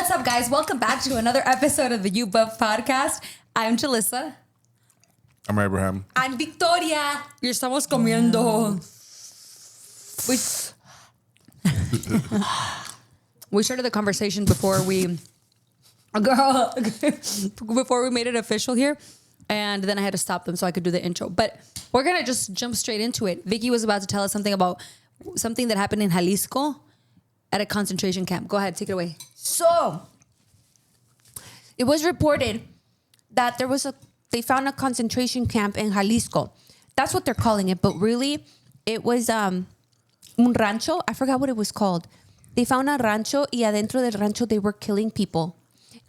What's up, guys? Welcome back to another episode of the UBOF podcast. I'm Julissa. I'm Abraham. I'm Victoria. Y estamos comiendo. We started the conversation before we made it official here. And then I had to stop them so I could do the intro. But we're going to just jump straight into it. Vicky was about to tell us something about something that happened in Jalisco at a concentration camp. Go ahead, take it away. So, it was reported that they found a concentration camp in Jalisco. That's what they're calling it, but really, it was un rancho. I forgot what it was called. They found a rancho, y adentro del rancho, they were killing people.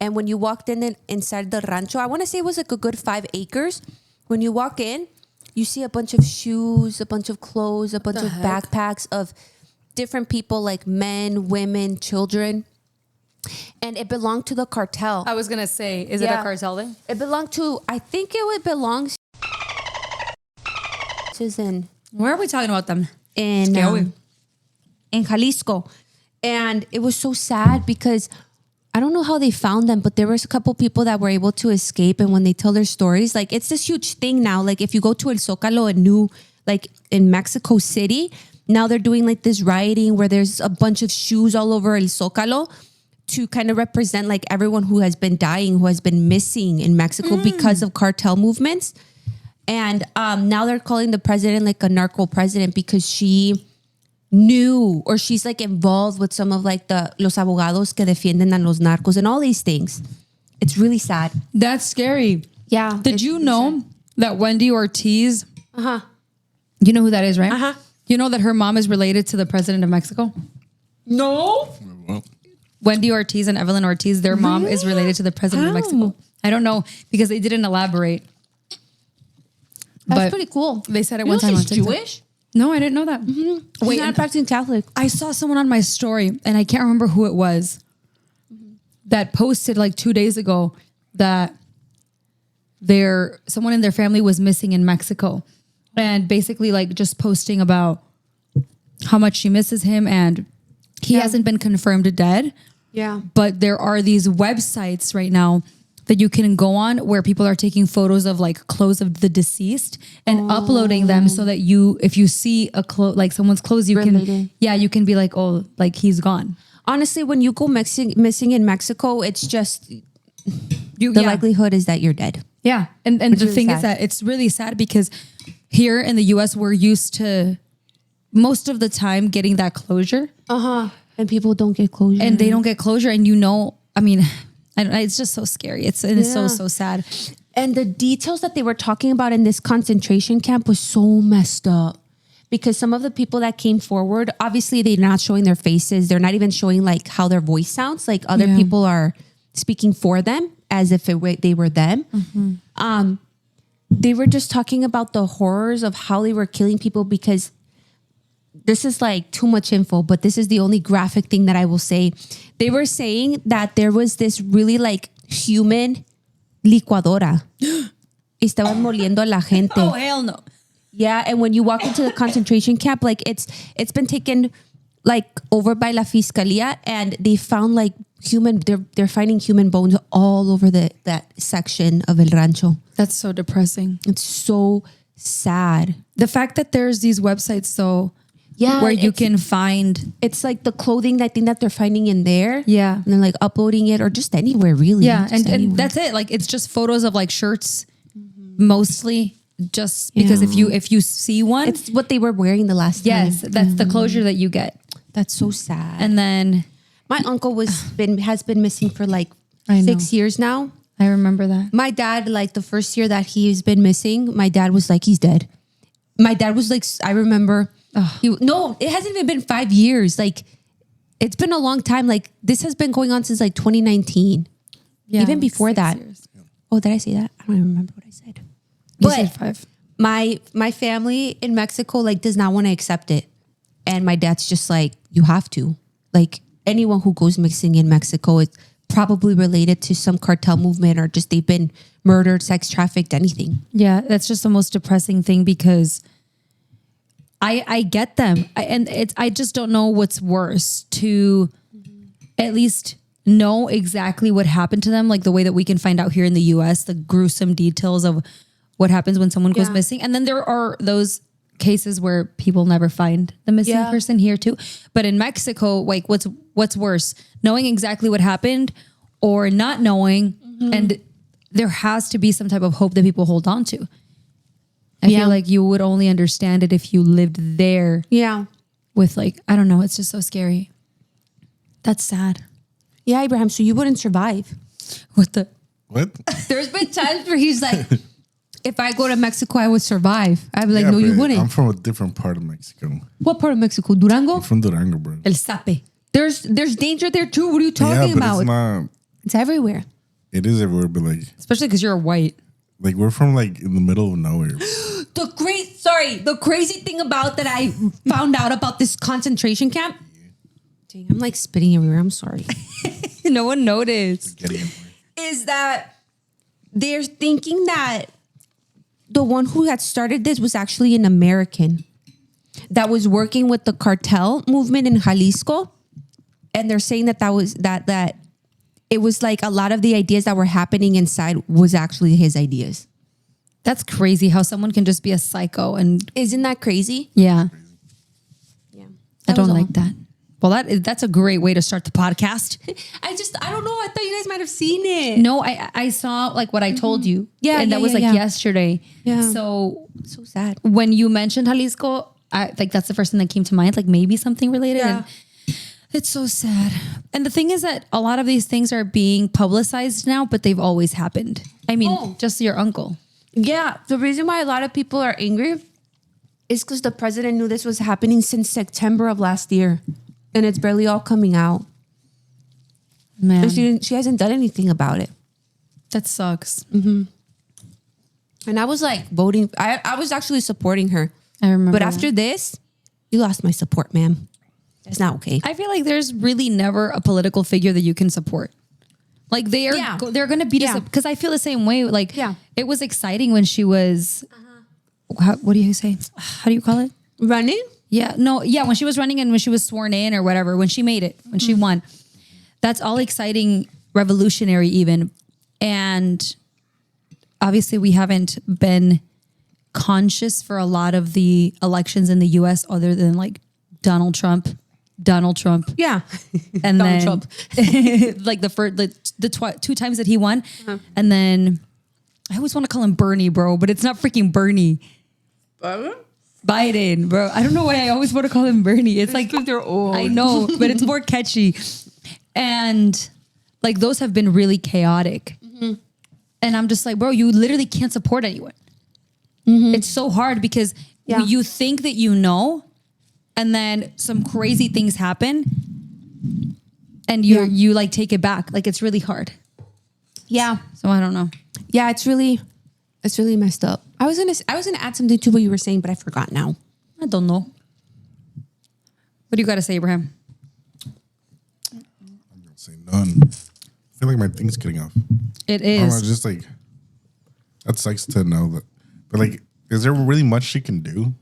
And when you walked inside the rancho, I want to say it was like a good 5 acres. When you walk in, you see a bunch of shoes, a bunch of clothes, a bunch of backpacks of different people, like men, women, children. And it belonged to the cartel. I was going to say, is it a cartel thing? It belonged to, I think it belongs to Where are we talking about them? in Jalisco. And it was so sad because I don't know how they found them, but there was a couple people that were able to escape. And when they tell their stories, like it's this huge thing now. Like if you go to El Zócalo like in Mexico City, now they're doing like this rioting where there's a bunch of shoes all over El Zócalo to kind of represent like everyone who has been dying, who has been missing in Mexico because of cartel movements. And now they're calling the president like a narco president because she knew, or she's like involved with some of like los abogados que defienden a los narcos and all these things. It's really sad. That's scary. Yeah. Did you know that Wendy Ortiz, Uh-huh. you know who that is, right? Uh-huh. You know that her mom is related to the president of Mexico? No. Well, Wendy Ortiz and Evelyn Ortiz, their mom is related to the president of Mexico. I don't know because they didn't elaborate. That's pretty cool. They said it You one know time on she's TikTok. Jewish? No, I didn't know that. She's not a practicing Catholic. I saw someone on my story and I can't remember who it was that posted like 2 days ago that someone in their family was missing in Mexico and basically like just posting about how much she misses him and he hasn't been confirmed dead. Yeah. But there are these websites right now that you can go on where people are taking photos of like clothes of the deceased and uploading them so that if you see like someone's clothes, you can be like, oh, like he's gone. Honestly, when you go missing in Mexico, it's just the likelihood is that you're dead. Yeah. And the thing is that it's really sad because here in the US, we're used to most of the time getting that closure. And people don't get closure. And they don't get closure. And it's just so scary. It's so sad. And the details that they were talking about in this concentration camp was so messed up because some of the people that came forward, obviously they're not showing their faces. They're not even showing like how their voice sounds. Like other people are speaking for them as if they were them. Mm-hmm. They were just talking about the horrors of how they were killing people because this is like too much info, but this is the only graphic thing that I will say. They were saying that there was this really like human licuadora. Estaban moliendo a la gente. Oh, hell no. Yeah, and when you walk into the concentration camp, like it's been taken like over by la fiscalía, and they found like they're finding human bones all over that section of El Rancho. That's so depressing. It's so sad. The fact that there's these websites though, where you can find, it's like the clothing I think that they're finding in there. Yeah. And then like uploading it or just anywhere really. Yeah. And that's it. Like it's just photos of like shirts mostly just because if you see one, it's what they were wearing the last time. Yes. That's the closure that you get. That's so sad. And then my uncle has been missing for like 6 years now. I remember that. My dad, like the first year that he's been missing, my dad was like, he's dead. My dad was like, I remember, no, it hasn't even been 5 years. Like it's been a long time. Like this has been going on since like 2019. Yeah, even before that. Years. Oh, did I say that? I don't even remember what I said. You said 5. My family in Mexico like does not want to accept it. And my dad's just like, you have to. Like anyone who goes missing in Mexico, it's probably related to some cartel movement or just they've been murdered, sex trafficked, anything. Yeah, that's just the most depressing thing because I get them. I just don't know what's worse to at least know exactly what happened to them, like the way that we can find out here in the US, the gruesome details of what happens when someone goes missing. And then there are those cases where people never find the missing person here too. But in Mexico, like what's worse, knowing exactly what happened or not knowing, and there has to be some type of hope that people hold on to. I feel like you would only understand it if you lived there. Yeah. With like, I don't know, it's just so scary. That's sad. Yeah, Abraham, so you wouldn't survive. What? There's been times where he's like, if I go to Mexico, I would survive. I'd be like, no, you wouldn't. I'm from a different part of Mexico. What part of Mexico? Durango? I'm from Durango, bro. El Sape. There's danger there too. What are you talking about? It's not. It's everywhere. It is everywhere, but like, Especially because you're white. like we're from like in the middle of nowhere. The crazy thing about that I found out about this concentration camp. Dang, I'm like spitting everywhere. I'm sorry. No one noticed. Is that they're thinking that the one who had started this was actually an American that was working with the cartel movement in Jalisco. And they're saying that it was like a lot of the ideas that were happening inside was actually his ideas. That's crazy how someone can just be a psycho and Isn't that crazy? yeah. Yeah. I don't like that. Well, that's a great way to start the podcast. I don't know. I thought you guys might have seen it. No, I saw like what I told you. Yeah, and that was like yesterday. Yeah. So sad. when you mentioned Jalisco, that's the first thing that came to mind. Like maybe something related. Yeah. And it's so sad. And the thing is that a lot of these things are being publicized now, but they've always happened. I mean, just your uncle. Yeah. The reason why a lot of people are angry is because the president knew this was happening since September of last year. And it's barely all coming out. Man, And she hasn't done anything about it. that sucks. And I was like voting. I was actually supporting her. I remember. But after this, you lost my support, ma'am. That's not okay. I feel like there's really never a political figure that you can support. Like they're going to beat us up because I feel the same way. Like it was exciting when she was. What do you say? How do you call it? Running? Yeah, no, yeah. When she was running and when she was sworn in or whatever, when she made it, when she won, that's all exciting, revolutionary even. And obviously we haven't been conscious for a lot of the elections in the US other than like Donald Trump. Yeah. And Donald then Trump. like the two times that he won. And then I always want to call him Bernie, bro, but it's not freaking Bernie. Biden, bro. I don't know why I always want to call him Bernie. It's like they're old. I know, but it's more catchy. And like those have been really chaotic. And I'm just like, bro, you literally can't support anyone. It's so hard because you think that you know, and then some crazy things happen and you like take it back. Like it's really hard. Yeah. So I don't know. Yeah, it's really messed up. I was gonna add something to what you were saying, but I forgot now. I don't know. What do you got to say, Abraham? I'm gonna say none. I feel like my thing's getting off. It I don't know, is. just like that sucks to know that. But like, is there really much she can do?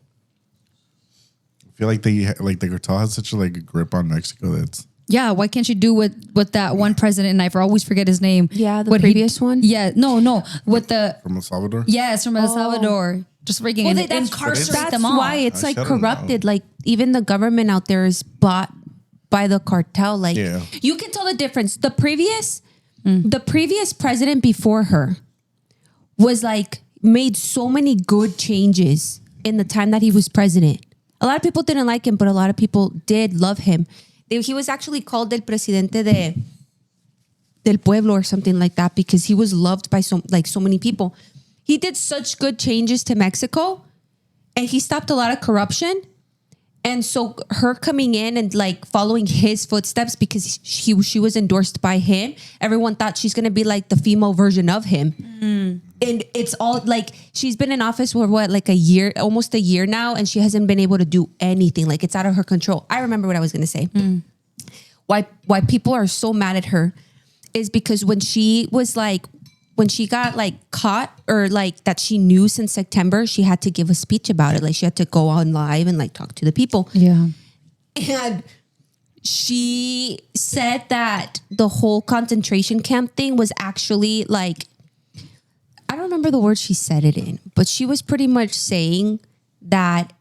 I feel like the cartel has such a like a grip on Mexico that's. Yeah, why can't you do what that one president, and I always forget his name. Yeah, the what previous one? Yeah, no. With the From El Salvador? yes, from El Salvador. Just freaking incarcerate them all. That's why it's like I don't corrupted. Like even the government out there is bought by the cartel. Like you can tell the difference. The previous president before her was like made so many good changes in the time that he was president. A lot of people didn't like him, but a lot of people did love him. He was actually called el presidente del pueblo or something like that because he was loved by so many people. He did such good changes to Mexico and he stopped a lot of corruption. And so her coming in and like following his footsteps because she was endorsed by him, everyone thought she's going to be like the female version of him. And it's all like she's been in office for like a year, almost a year now, and she hasn't been able to do anything. Like it's out of her control. I remember what I was going to say. Why people are so mad at her is because when she got like caught or like that she knew since September, she had to give a speech about it. Like she had to go on live and like talk to the people. Yeah. And she said that the whole concentration camp thing was actually like, I don't remember the word she said it in, but she was pretty much saying that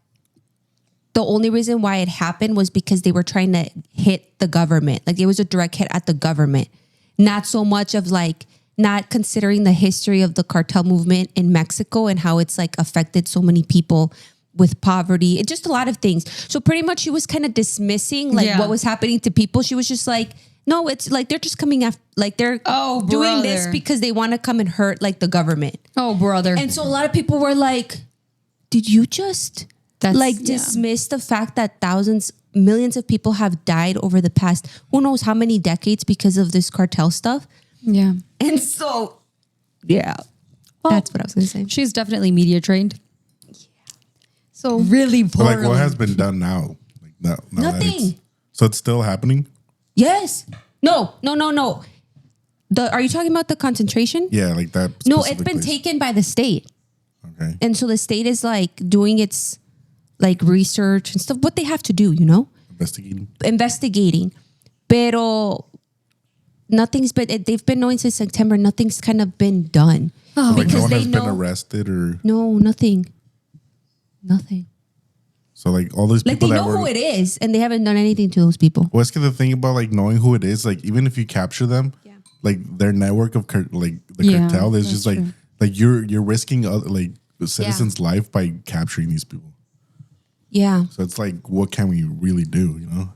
the only reason why it happened was because they were trying to hit the government. Like it was a direct hit at the government. Not so much of like, not considering the history of the cartel movement in Mexico and how it's like affected so many people with poverty and just a lot of things. So pretty much she was kind of dismissing like what was happening to people. She was just like, no, it's like they're just coming after, like they're doing this because they want to come and hurt like the government. Oh, brother. And so a lot of people were like, did you just dismiss the fact that millions of people have died over the past, who knows how many decades because of this cartel stuff? Yeah. And so, well, that's what I was going to say. She's definitely media trained. So really poorly. Like what has been done now? Like now nothing. So it's still happening? Yes. No. Are you talking about the concentration? Yeah, like that. No, it's been taken by the state. Okay. And so the state is like doing its like research and stuff, what they have to do, you know? Investigating. Pero nothing's been, they've been knowing since September, nothing's kind of been done. Oh, like no one has been arrested or? No, nothing. So like all those people like they know who it is and they haven't done anything to those people. What's the thing about like knowing who it is? Like even if you capture them, like their network of like the cartel, there's just true. like you're risking like the citizens' life by capturing these people. Yeah. So it's like, what can we really do? You know,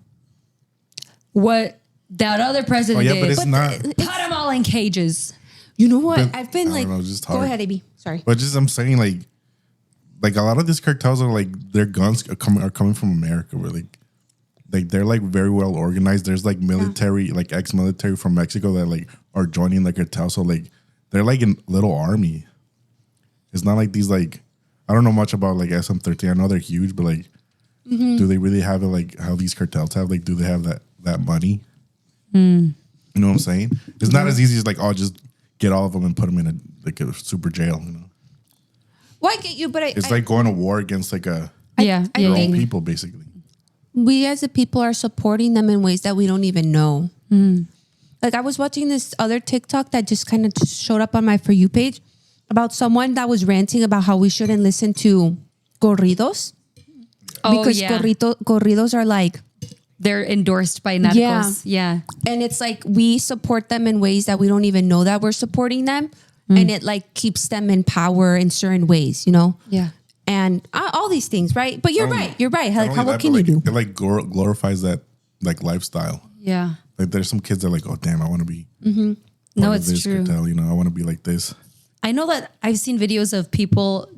what that other president did. But it's not. Put them all in cages. You know what? But, I've been like, just go ahead, AB. Sorry. But just I'm saying like a lot of these cartels are like their guns are coming from America. Where like they're like very well organized. There's like military, like ex-military from Mexico that like are joining the cartel. So like they're like a little army. It's not like these like, I don't know much about like SM-13. I know they're huge, but like, do they really have it like how these cartels have? Like, do they have that money? You know what I'm saying? It's not as easy as like, oh, just get all of them and put them in a super jail. You know. Well, I get you, but it's like going to war against like your own people, basically. We as a people are supporting them in ways that we don't even know. Like I was watching this other TikTok that just kind of showed up on my For You page about someone that was ranting about how we shouldn't listen to corridos. Because corridos are like... They're endorsed by narcos. Yeah. And it's like we support them in ways that we don't even know that we're supporting them. And it like keeps them in power in certain ways, you know? Yeah. And all these things, right? But you're right. Like, what can like, you do? It like glorifies that like lifestyle. Yeah. Like there's some kids that are like, oh damn, I want to be. No, it's true. Cartel, you know, I want to be like this. I know that I've seen videos of people.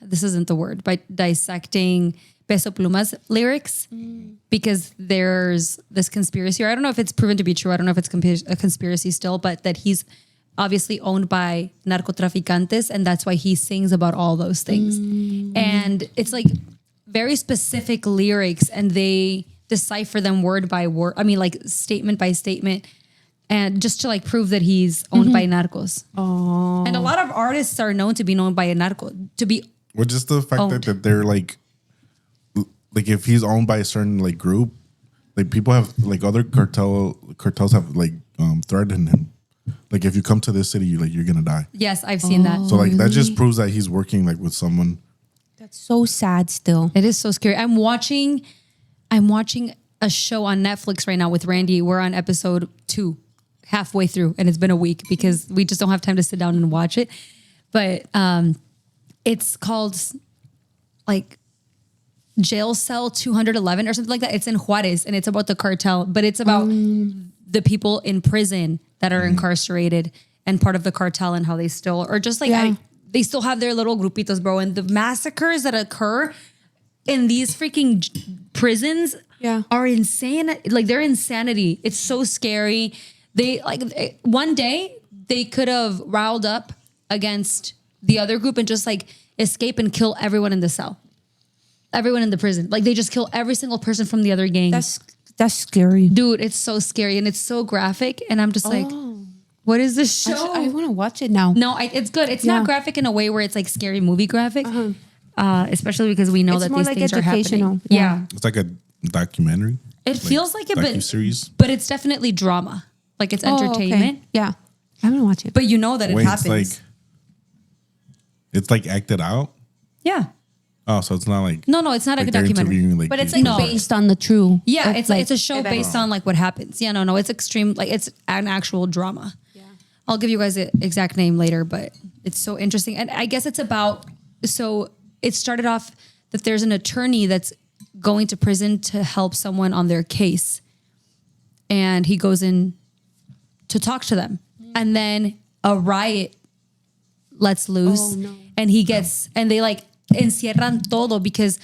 This isn't the word, but dissecting Peso Pluma's lyrics because there's this conspiracy, or I don't know if it's proven to be true. I don't know if it's a conspiracy still, but that he's obviously owned by narcotraficantes, and that's why he sings about all those things. And it's like very specific lyrics, and they decipher them word by word. I mean, like statement by statement, and just to like prove that he's owned by narcos. Oh. And a lot of artists are known to be known by a narco, to be. Well, just the fact that they're like if he's owned by a certain like group, like people have like other cartels have like threatened him. Like if you come to this city, you're gonna die. Yes, I've seen that. So like that just proves that he's working like with someone. That's so sad. Still, it is so scary. I'm watching a show on Netflix right now with Randy. We're on episode 2, halfway through, and it's been a week because we just don't have time to sit down and watch it. But it's called like Jail Cell 211 or something like that. It's in Juarez, and it's about the cartel, but it's about the people in prison that are incarcerated and part of the cartel and how they still, or just like they still have their little grupitos, bro. And the massacres that occur in these freaking prisons are insane. Like they're insanity. It's so scary. They like one day they could have riled up against the other group and just like escape and kill everyone in the cell. Everyone in the prison. Like they just kill every single person from the other gang. That's scary. Dude, it's so scary and it's so graphic. And I'm just like, what is this show? I want to watch it now. No, it's good. It's not graphic in a way where it's like scary movie graphic. Especially because we know that these things are happening. Yeah. It's like a documentary. It feels like it, docu-series. but it's definitely drama. Like it's entertainment. Okay. Yeah. I haven't watched it. But you know that it happens. It's like acted out. Yeah. Oh, so it's not like No, it's not like a they're documentary. interviewing, But it's these like people. based on the true. Yeah, it's a show events. based on like what happens. Yeah, no, it's extreme. Like it's an actual drama. Yeah. I'll give you guys the exact name later, but it's so interesting. And I guess it's about, so it started off that there's an attorney that's going to prison to help someone on their case. And he goes in to talk to them. And then a riot lets loose. Oh, no. And he gets, and they like encierran todo because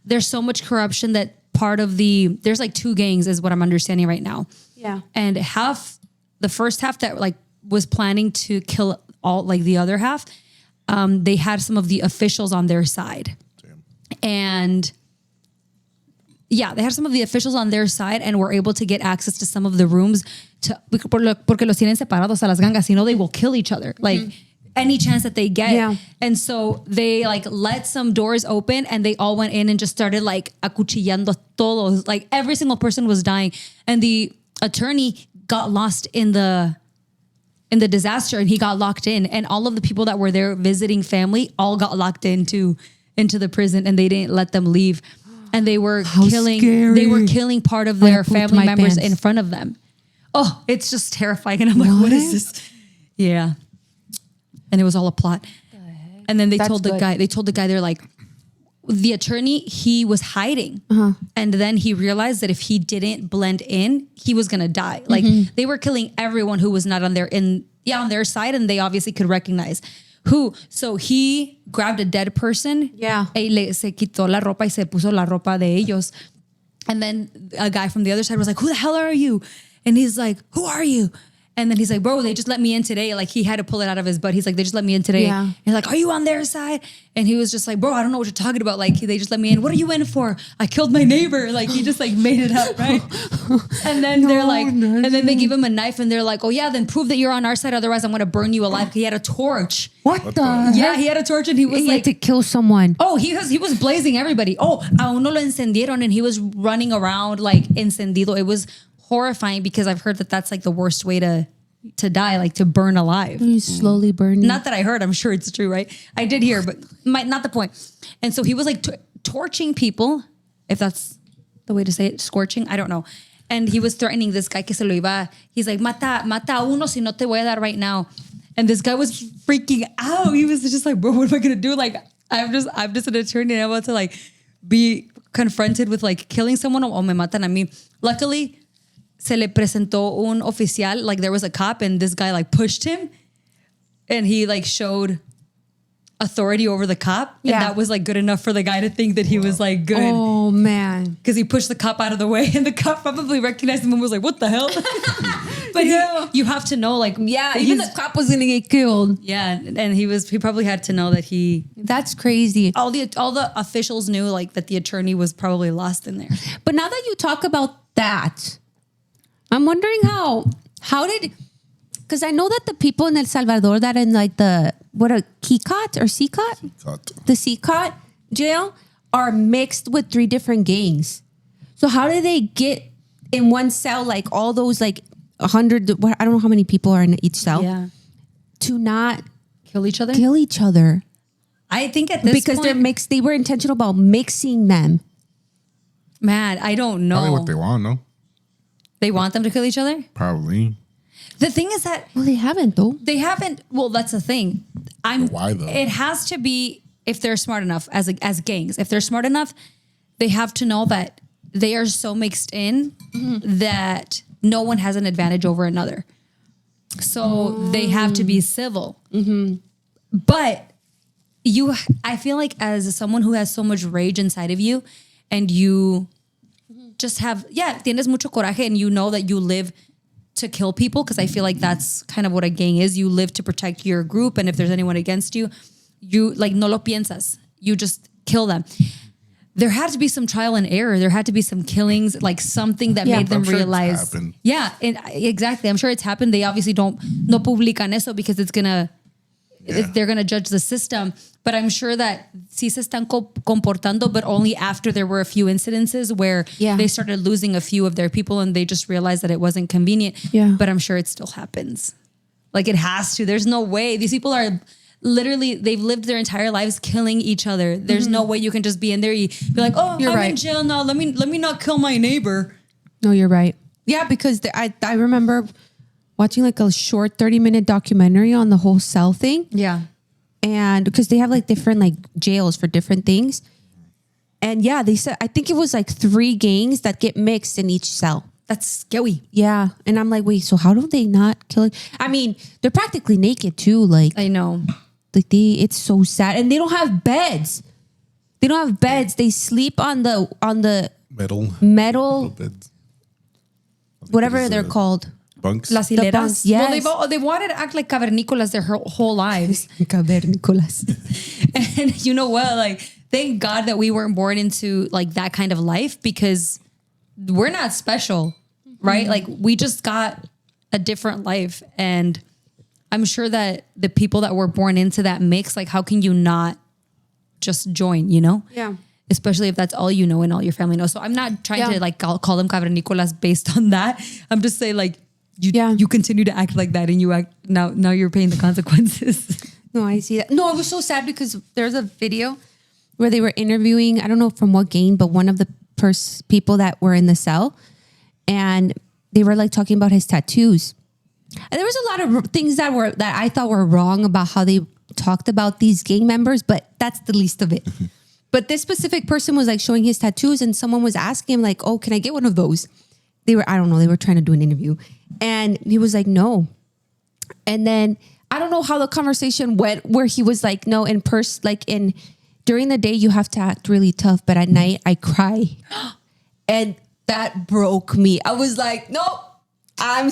there's so much corruption that there's like 2 gangs is what I'm understanding right now. Yeah. And the first half that like was planning to kill all like the other half, they had some of the officials on their side. Damn. And yeah, they had some of the officials on their side and were able to get access to some of the rooms porque los tienen separados a las gangas, you know, they will kill each other. Like any chance that they get. Yeah. And so they like let some doors open and they all went in and just started like acuchillando todos. Like every single person was dying. And the attorney got lost in the disaster and he got locked in. And all of the people that were there visiting family all got locked into the prison and they didn't let them leave. And they were killing part of their family members in front of them. Oh, it's just terrifying. And I'm like, what is this? Yeah. And it was all a plot. And then they told the guy, they're like, the attorney, he was hiding. And then he realized that if he didn't blend in, he was going to die. Like they were killing everyone who was not on their side. And they obviously could recognize who. So he grabbed a dead person. Yeah. Y se quitó la ropa y se puso la ropa de ellos. And then a guy from the other side was like, who the hell are you? And he's like, who are you? And then he's like, bro, they just let me in today. Like he had to pull it out of his butt. He's like, they just let me in today. Yeah. And like, are you on their side? And he was just like, bro, I don't know what you're talking about. Like they just let me in. What are you in for? I killed my neighbor. Like he just like made it up, right? And then they're like, and then they give him a knife and they're like, oh yeah, then prove that you're on our side. Otherwise I'm going to burn you alive. He had a torch. What the? Yeah, he had a torch and he was He like had to kill someone. Oh, he was blazing everybody. Oh, a uno lo encendieron and he was running around like encendido. It was horrifying because I've heard that that's like the worst way to die, like to burn alive. You slowly burn. Not that I heard, I'm sure it's true, right? I did hear, but not the point. And so he was like torching people, if that's the way to say it, scorching, I don't know. And he was threatening this guy que se lo iba, he's like, mata uno si no te voy a dar right now. And this guy was freaking out. He was just like, bro, what am I gonna do? Like, I'm just an attorney and I'm about to like be confronted with like killing someone o me matan a mí. Luckily, se le presentó un oficial, like there was a cop and this guy like pushed him and he like showed authority over the cop. Yeah. And that was like good enough for the guy to think that he was like good. Oh man. Because he pushed the cop out of the way and the cop probably recognized him and was like, what the hell? But you have to know like, Yeah, even the cop was gonna get killed. yeah. And he probably had to know that That's crazy. all the officials knew like that the attorney was probably lost in there. But now that you talk about that, I'm wondering how did, because I know that the people in El Salvador that in like the CICOT or CICOT, the CICOT jail are mixed with 3 different gangs. So how do they get in one cell like all those like 100? I don't know how many people are in each cell. Yeah. To not Kill each other? kill each other I think at this because point, they're mixed. They were intentional about mixing them. man, I don't know. Probably what they want, no? They want them to kill each other? Probably. The thing is that Well, they haven't though. they haven't. Well, that's the thing. Why though? It has to be if they're smart enough as gangs. If they're smart enough, they have to know that they are so mixed in that no one has an advantage over another. So they have to be civil. But I feel like as someone who has so much rage inside of you, and you just have tienes mucho coraje, and you know that you live to kill people, because I feel like that's kind of what a gang is. You live to protect your group, and if there's anyone against you, you like no lo piensas. You just kill them. There had to be some trial and error. There had to be some killings, like something that made them I'm sure it's realize. happened. Yeah, exactly. I'm sure it's happened. They obviously no publican eso because it's gonna they're going to judge the system. But I'm sure that sí se están comportando, but only after there were a few incidences where they started losing a few of their people and they just realized that it wasn't convenient. Yeah. But I'm sure it still happens. Like it has to. There's no way. These people are literally, they've lived their entire lives killing each other. There's no way you can just be in there. You be like, oh, I'm in jail now. Let me not kill my neighbor. No, you're right. Yeah, because I remember watching like a short 30-minute documentary on the whole cell thing. Yeah. And because they have like different like jails for different things. And yeah, they said, I think it was like 3 gangs that get mixed in each cell. That's scary. Yeah. And I'm like, wait, so how do they not kill it? I mean, they're practically naked too. Like, I know. Like it's so sad. And they don't have beds. They don't have beds. They sleep on the metal beds. Whatever they're called. Bunks. Las hileras. Bunks. Yes. Well, they wanted to act like cavernícolas their whole lives. Cavernícolas. And you know what? Like, thank God that we weren't born into like that kind of life because we're not special, right? Like we just got a different life. And I'm sure that the people that were born into that mix, like how can you not just join, you know? Yeah. Especially if that's all you know and all your family knows. So I'm not trying to like call them cavernícolas based on that. I'm just saying like you continue to act like that and you act now you're paying the consequences. No, I see that. No, it was so sad because there's a video where they were interviewing, I don't know from what gang, but one of the people that were in the cell, and they were like talking about his tattoos. And there was a lot of things that I thought were wrong about how they talked about these gang members, but that's the least of it. But this specific person was like showing his tattoos, and someone was asking him like, oh, can I get one of those? They were trying to do an interview, and he was like, no. And then I don't know how the conversation went where he was like, no, during the day you have to act really tough, but at night I cry. And that broke me. I was like, nope, I'm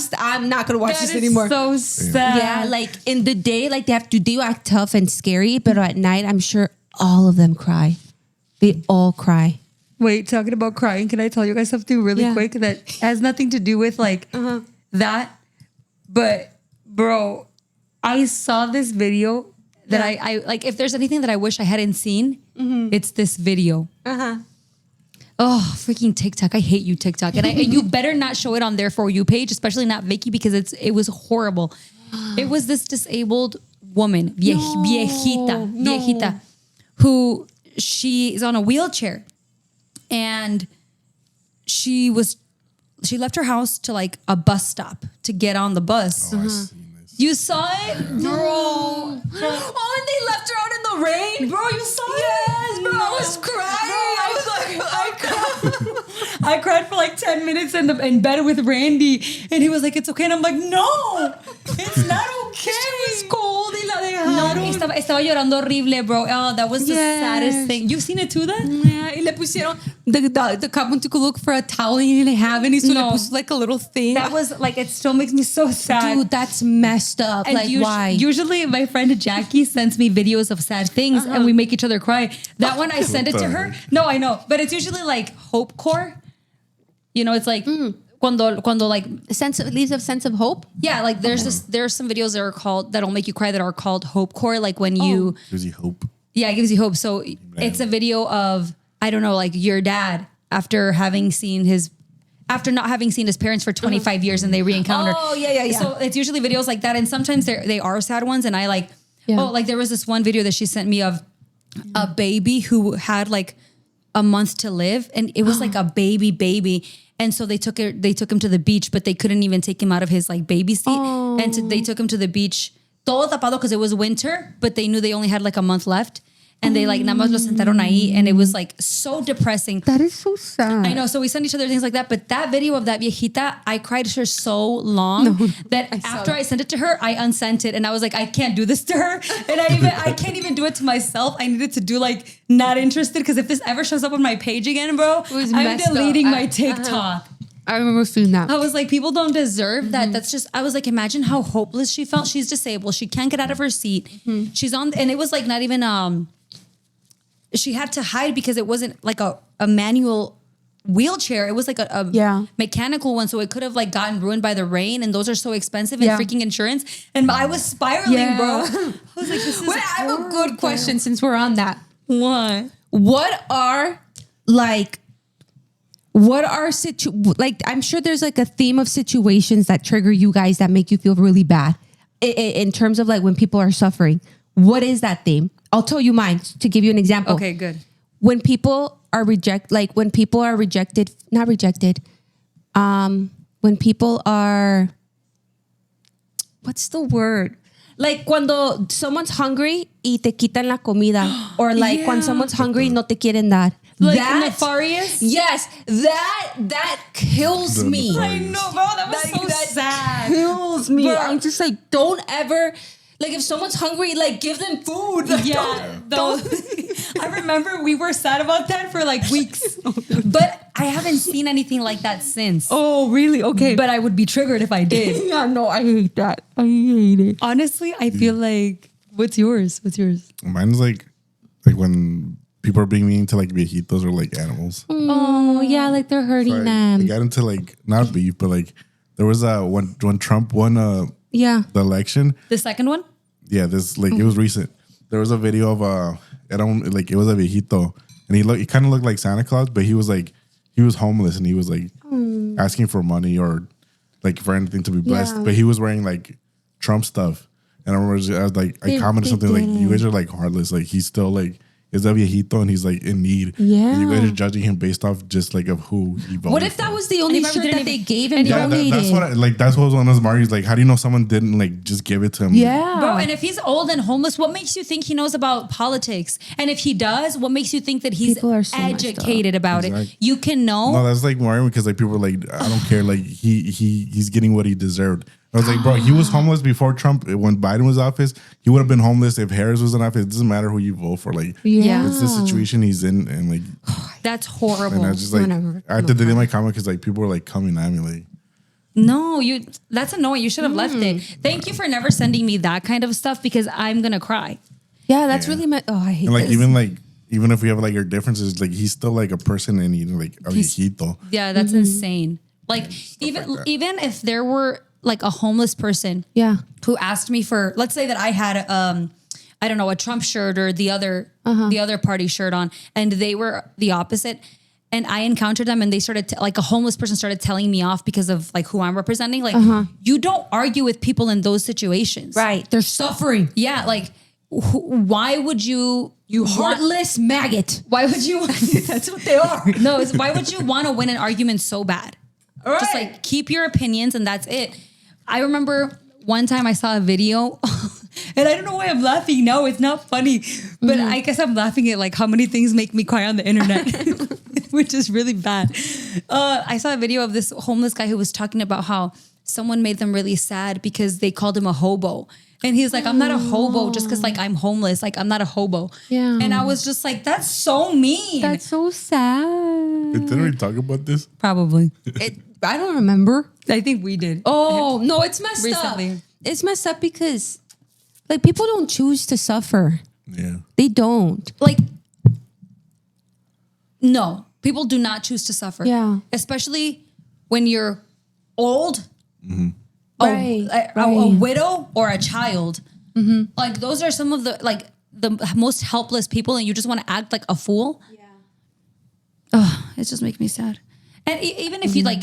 not gonna watch this anymore. So sad. Yeah, like in the day, like they act tough and scary, but at night I'm sure all of them cry. They all cry. Wait, talking about crying, can I tell you guys something really quick that has nothing to do with like that? But bro, I saw this video that I like, if there's anything that I wish I hadn't seen, it's this video. Oh, freaking TikTok. I hate you, TikTok. And you better not show it on their For You page, especially not Vicky, because it was horrible. It was this disabled woman, viejita, who she is on a wheelchair. And she left her house to like a bus stop to get on the bus. Oh, I've seen this. You saw it? No. Oh, and they left her out in the rain? Bro, you saw it? Yes, bro. I was crying. I was like, I cried for like 10 minutes in bed with Randy. And he was like, it's okay. And I'm like, no, it's not okay. She was cold. Y la No, dejaron. estaba llorando horrible, bro. Oh, that was the saddest thing. You've seen it too, then? Yeah, y le pusieron, the cop went to go look for a towel and he didn't have any, so le puso like a little thing. That was like, it still makes me so sad. Dude, that's messed up. And like, why? Usually my friend Jackie sends me videos of sad things and we make each other cry. That one I send it to her. No, I know. But it's usually like hopecore. You know, it's like cuando like It leaves a sense of hope. yeah, like there's some videos that'll make you cry that are called hopecore. Like when you Gives you hope. it gives you hope. So it's a video of, I don't know, like your dad after not having seen his parents for 25 years and they re-encounter. Oh, yeah. So it's usually videos like that. And sometimes they are sad ones. And I like, like there was this one video that she sent me of a baby who had like a month to live. And it was like a baby. And so they took him to the beach, but they couldn't even take him out of his like baby seat. And they took him to the beach todo tapado because it was winter, but they knew they only had like a month left. And they like, nada más lo sentaron ahí. And it was like so depressing. That is so sad. I know. So we send each other things like that. But that video of that viejita, I cried to her so long that after I sent it to her, I unsent it. And I was like, I can't do this to her. And I can't even do it to myself. I needed to do like not interested. Because if this ever shows up on my page again, bro, I'm deleting my TikTok. I remember seeing that. I was like, people don't deserve that. That's just, I was like, imagine how hopeless she felt. She's disabled. She can't get out of her seat. She's on, and it was like not even, she had to hide because it wasn't like a manual wheelchair. It was like a Yeah. mechanical one, so it could have like gotten ruined by the rain, and those are so expensive and freaking insurance. And I was spiraling, bro. I was like, this is Wait, I have a good question since we're on that. What? What are I'm sure there's like a theme of situations that trigger you guys that make you feel really bad in terms of like when people are suffering. What is that theme? I'll tell you mine to give you an example. Okay, good. When people are when people are when people are, what's the word? Like cuando someone's hungry y te quitan la comida, or like when someone's hungry no te quieren dar. Like That- nefarious? Yes, that kills me. I know, bro. That was so sad. Kills me. Bro. I'm just like, don't ever, like if someone's hungry, like give them food. Like, don't. I remember we were sad about that for like weeks, but I haven't seen anything like that since. Oh, really? Okay. But I would be triggered if I did. Yeah, no, I hate that. I hate it. Honestly, I feel like, what's yours? Mine's like when people are being mean to like viejitos or like animals. Oh, yeah, like they're hurting I them. got into like not beef, but like there was when Trump won Yeah. the election. The second one? Yeah, this like it was recent. There was a video of it was a viejito, and he kind of looked like Santa Claus, but he was homeless, and he was like asking for money or like for anything to be blessed. Yeah. But he was wearing like Trump stuff, and I remember I was like I commented something like, "You guys are like heartless. Like he's still like." Is a viejito and he's like in need. Yeah. And you guys are judging him based off just like of who he voted. What if that was the only And he shirt didn't that they even- gave him and he- Yeah, donated? that's what was one of those Marty's like. How do you know someone didn't like just give it to him? Yeah. Bro, and if he's old and homeless, what makes you think he knows about politics? And if he does, what makes you think that he's People are so messed educated about Exactly. it? You can know. No, that's like Mario because like people were like, I don't care. Like he's getting what he deserved. I was like, bro, he was homeless before Trump. When Biden was office, he would have been homeless if Harris was in office. It doesn't matter who you vote for. Like, Yeah. it's the situation he's in, and like, That's horrible. and I just like, Whatever. I had to delete my comment because like people were like coming at me like, No, that's annoying. You should have left it. Thank you for never sending me that kind of stuff because I'm gonna cry. Yeah, that's Yeah. really I hate and like this. even if we have like our differences, like he's still like a person and he's like a He's- viejito. Yeah, that's insane. Like like that. even if there were like a homeless person Yeah. who asked me for, let's say that I had I don't know, a Trump shirt or the other party shirt on, and they were the opposite, and I encountered them and they started like a homeless person started telling me off because of like who I'm representing. Like you don't argue with people in those situations, Right. They're suffering. Yeah, like why would you Heartless maggot. why would you That's what they are. no it's, why would you want to win an argument so bad? Just Right. like keep your opinions and that's it. I remember one time I saw a video and I don't know why I'm laughing. No, it's not funny. But I guess I'm laughing at like how many things make me cry on the internet, which is really bad. I saw a video of this homeless guy who was talking about how someone made them really sad because they called him a hobo. And he's like, I'm not a hobo just because like I'm homeless. Like I'm not a hobo. Yeah. And I was just like, that's so mean. That's so sad. Didn't we talk about this? Probably. I don't remember. I think we did. Oh, no, it's messed Recently. up. It's messed up because like people don't choose to suffer. Yeah. They don't. Like, no, people do not choose to suffer. Yeah. Especially when you're old, Right, a widow or a child. Like those are some of the most helpless people, and you just want to act like a fool. Yeah. Oh, it just makes me sad. And even if you like,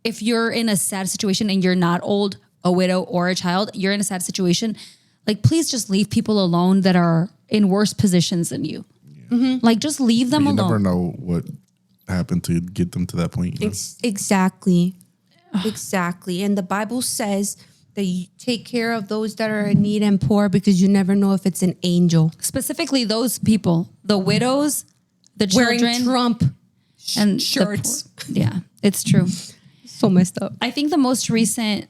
if you're in a sad situation and you're not old, a widow or a child, you're in a sad situation. Like, please just leave people alone that are in worse positions than you. Like, just leave them You alone. never know what happened to get them to that point. You know? Exactly. Exactly. And the Bible says that you take care of those that are in need and poor because you never know if it's an angel. Specifically, those people, the widows, the Wearing children, Trump and the shirts. poor. Yeah, it's true. So messed up. I think the most recent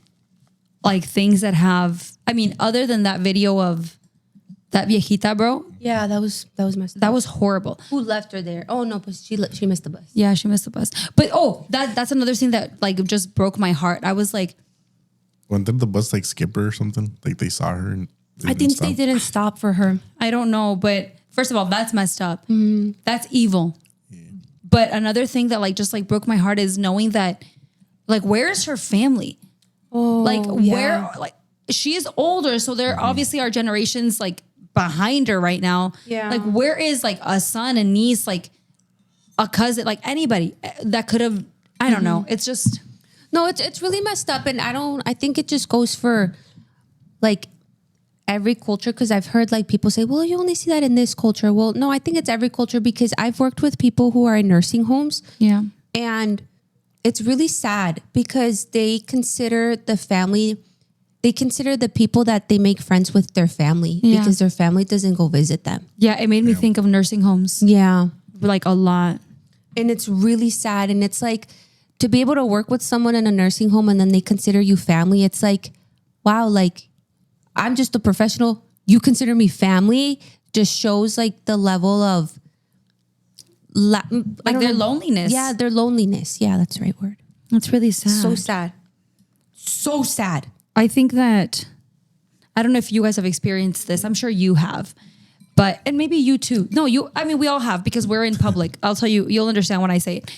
like things that have, I mean, other than that video of that viejita, bro, Yeah, that was messed up. that was horrible. Who left her there? Oh no, but she missed the bus. Yeah, she missed the bus. But that's another thing that like just broke my heart. I was like, When did the bus like skip her or something? Like they saw her and I think they didn't stop for her. I don't know, but first of all, that's messed up. That's evil. But another thing that like just like broke my heart is knowing that like where's her family? Like where like she is older, so there obviously are generations like behind her right now. Yeah. Like where is like a son, a niece, like a cousin, like anybody that could have, I don't know. It's just No, it's really messed up, and I think it just goes for like every culture, because I've heard like people say, well, you only see that in this culture. Well, no, I think it's every culture, because I've worked with people who are in nursing homes. yeah. And it's really sad because they consider the family, they consider the people that they make friends with their family because their family doesn't go visit them. Yeah, it made me think of nursing homes. Yeah. Like a lot. And it's really sad. And it's like to be able to work with someone in a nursing home and then they consider you family. It's like, wow, like I'm just a professional. You consider me family. Just shows like the level of Like their loneliness. Yeah, their loneliness. Yeah, that's the right word. That's really sad. So sad. So sad. I think that, I don't know if you guys have experienced this. I'm sure you have, but, and maybe you too. No, I mean, we all have because we're in public. I'll tell you, you'll understand when I say it.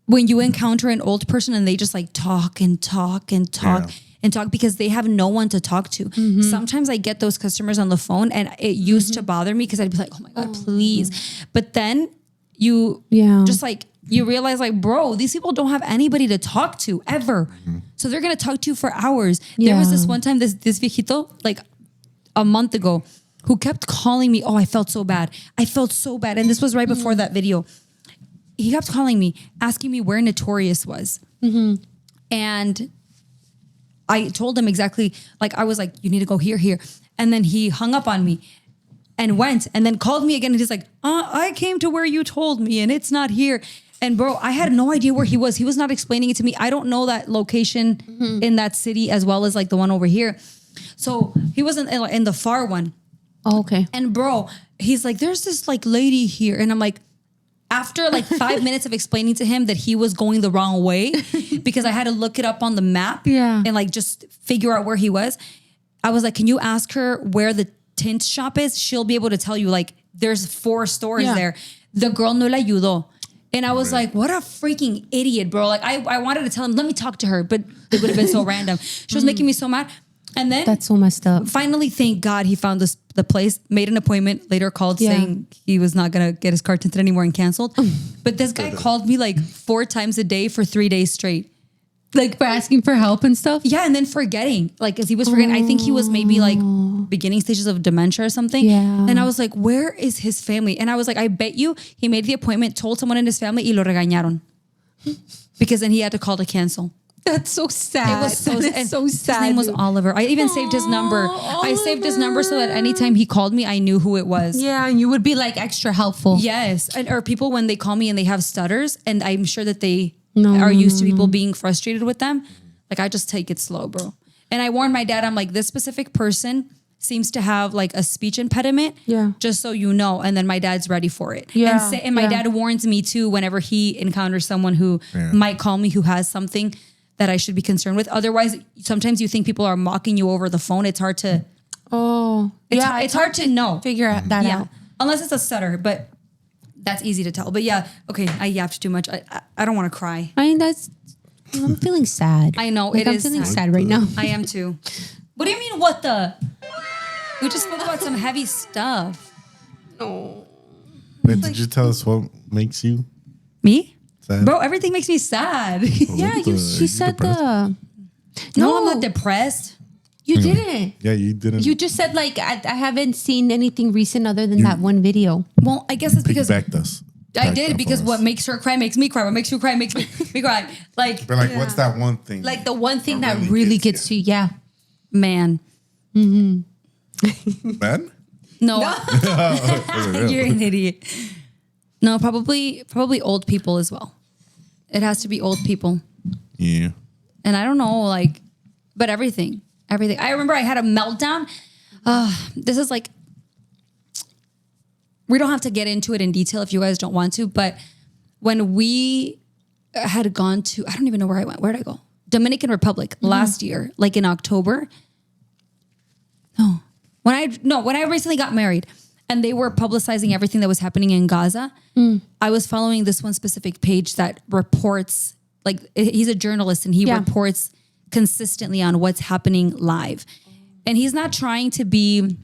When you encounter an old person and they just like talk and talk and talk and talk because they have no one to talk to. Sometimes I get those customers on the phone and it used to bother me because I'd be like, oh my God, please. But then you just like, you realize like, bro, these people don't have anybody to talk to ever. So they're going to talk to you for hours. There was this one time, this viejito, like a month ago, who kept calling me. Oh, I felt so bad. I felt so bad. And this was right before that video. He kept calling me, asking me where Notorious was. And I told him exactly, like, I was like, you need to go here. And then he hung up on me and went and then called me again. And he's like, I came to where you told me and it's not here. And bro, I had no idea where he was. He was not explaining it to me. I don't know that location in that city as well as like the one over here. So he wasn't in the far one. Oh, okay. And bro, he's like, there's this like lady here. And I'm like, after like 5 minutes of explaining to him that he was going the wrong way because I had to look it up on the map and like just figure out where he was. I was like, can you ask her where the tint shop is? She'll be able to tell you, like, there's 4 stores there. The girl no la ayudó. And I was like, what a freaking idiot, bro. Like I wanted to tell him, let me talk to her, but it would have been so random. She was making me so mad. And then that's so messed up. Finally, thank God he found the place, made an appointment, later called saying he was not going to get his car tinted anymore and canceled. But this guy called me like 4 times a day for 3 days straight. Like for asking for help and stuff? Yeah, and then forgetting. Like, as he was forgetting, I think he was maybe like beginning stages of dementia or something. Yeah. And I was like, where is his family? And I was like, I bet you he made the appointment, told someone in his family, y lo regañaron. Because then he had to call to cancel. That's so sad. It was so sad. His name was Oliver. I even saved his number. I saved his number so that anytime he called me, I knew who it was. Yeah, and you would be like extra helpful. Yes. Or people when they call me and they have stutters, and I'm sure that they are used to people being frustrated with them. Like, I just take it slow, bro. And I warned my dad, I'm like, this specific person seems to have like a speech impediment. Yeah. Just so you know. And then my dad's ready for it. Yeah. And my dad warns me too whenever he encounters someone who might call me who has something that I should be concerned with. Otherwise, sometimes you think people are mocking you over the phone. It's hard to. It's hard to know. Figure that out. Unless it's a stutter, but that's easy to tell. But yeah, okay, I yapped too much. I don't want to cry. I mean, I'm feeling sad. I know, like, I'm feeling sad right now. I am too. What do you mean, what the? We just spoke about some heavy stuff. No. Wait, did you tell us what makes you Me? sad? Bro, everything makes me sad. Yeah, she said depressed? No, I'm not depressed. You didn't. Yeah, you didn't. You just said like I haven't seen anything recent other than that one video. Well, I guess it's because backed us. I did, because what makes her cry makes me cry. What makes you cry makes me cry. Like, But like, what's that one thing? Like the one thing that really gets to you. Yeah. man. Man? No. You're an idiot. No, probably old people as well. It has to be old people. Yeah. And I don't know, like, but everything. I remember I had a meltdown. This is like, we don't have to get into it in detail if you guys don't want to, but when we had gone to, I don't even know where I went. Where'd I go? Dominican Republic last year, like in October. When I recently got married, and they were publicizing everything that was happening in Gaza. I was following this one specific page that reports, like he's a journalist and he reports consistently on what's happening live. And he's not trying to be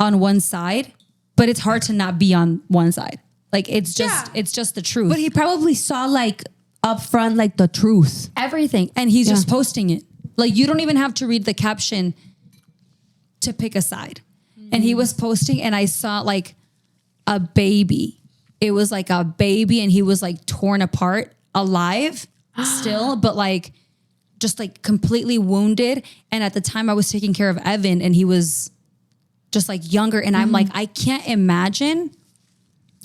on one side, but it's hard to not be on one side. Like it's just the truth. But he probably saw like up front, like the truth. Everything. And he's just posting it. Like you don't even have to read the caption to pick a side. And he was posting and I saw like a baby. It was like a baby and he was like torn apart, alive still, but like just like completely wounded. And at the time I was taking care of Evan and he was just like younger. And I'm like, I can't imagine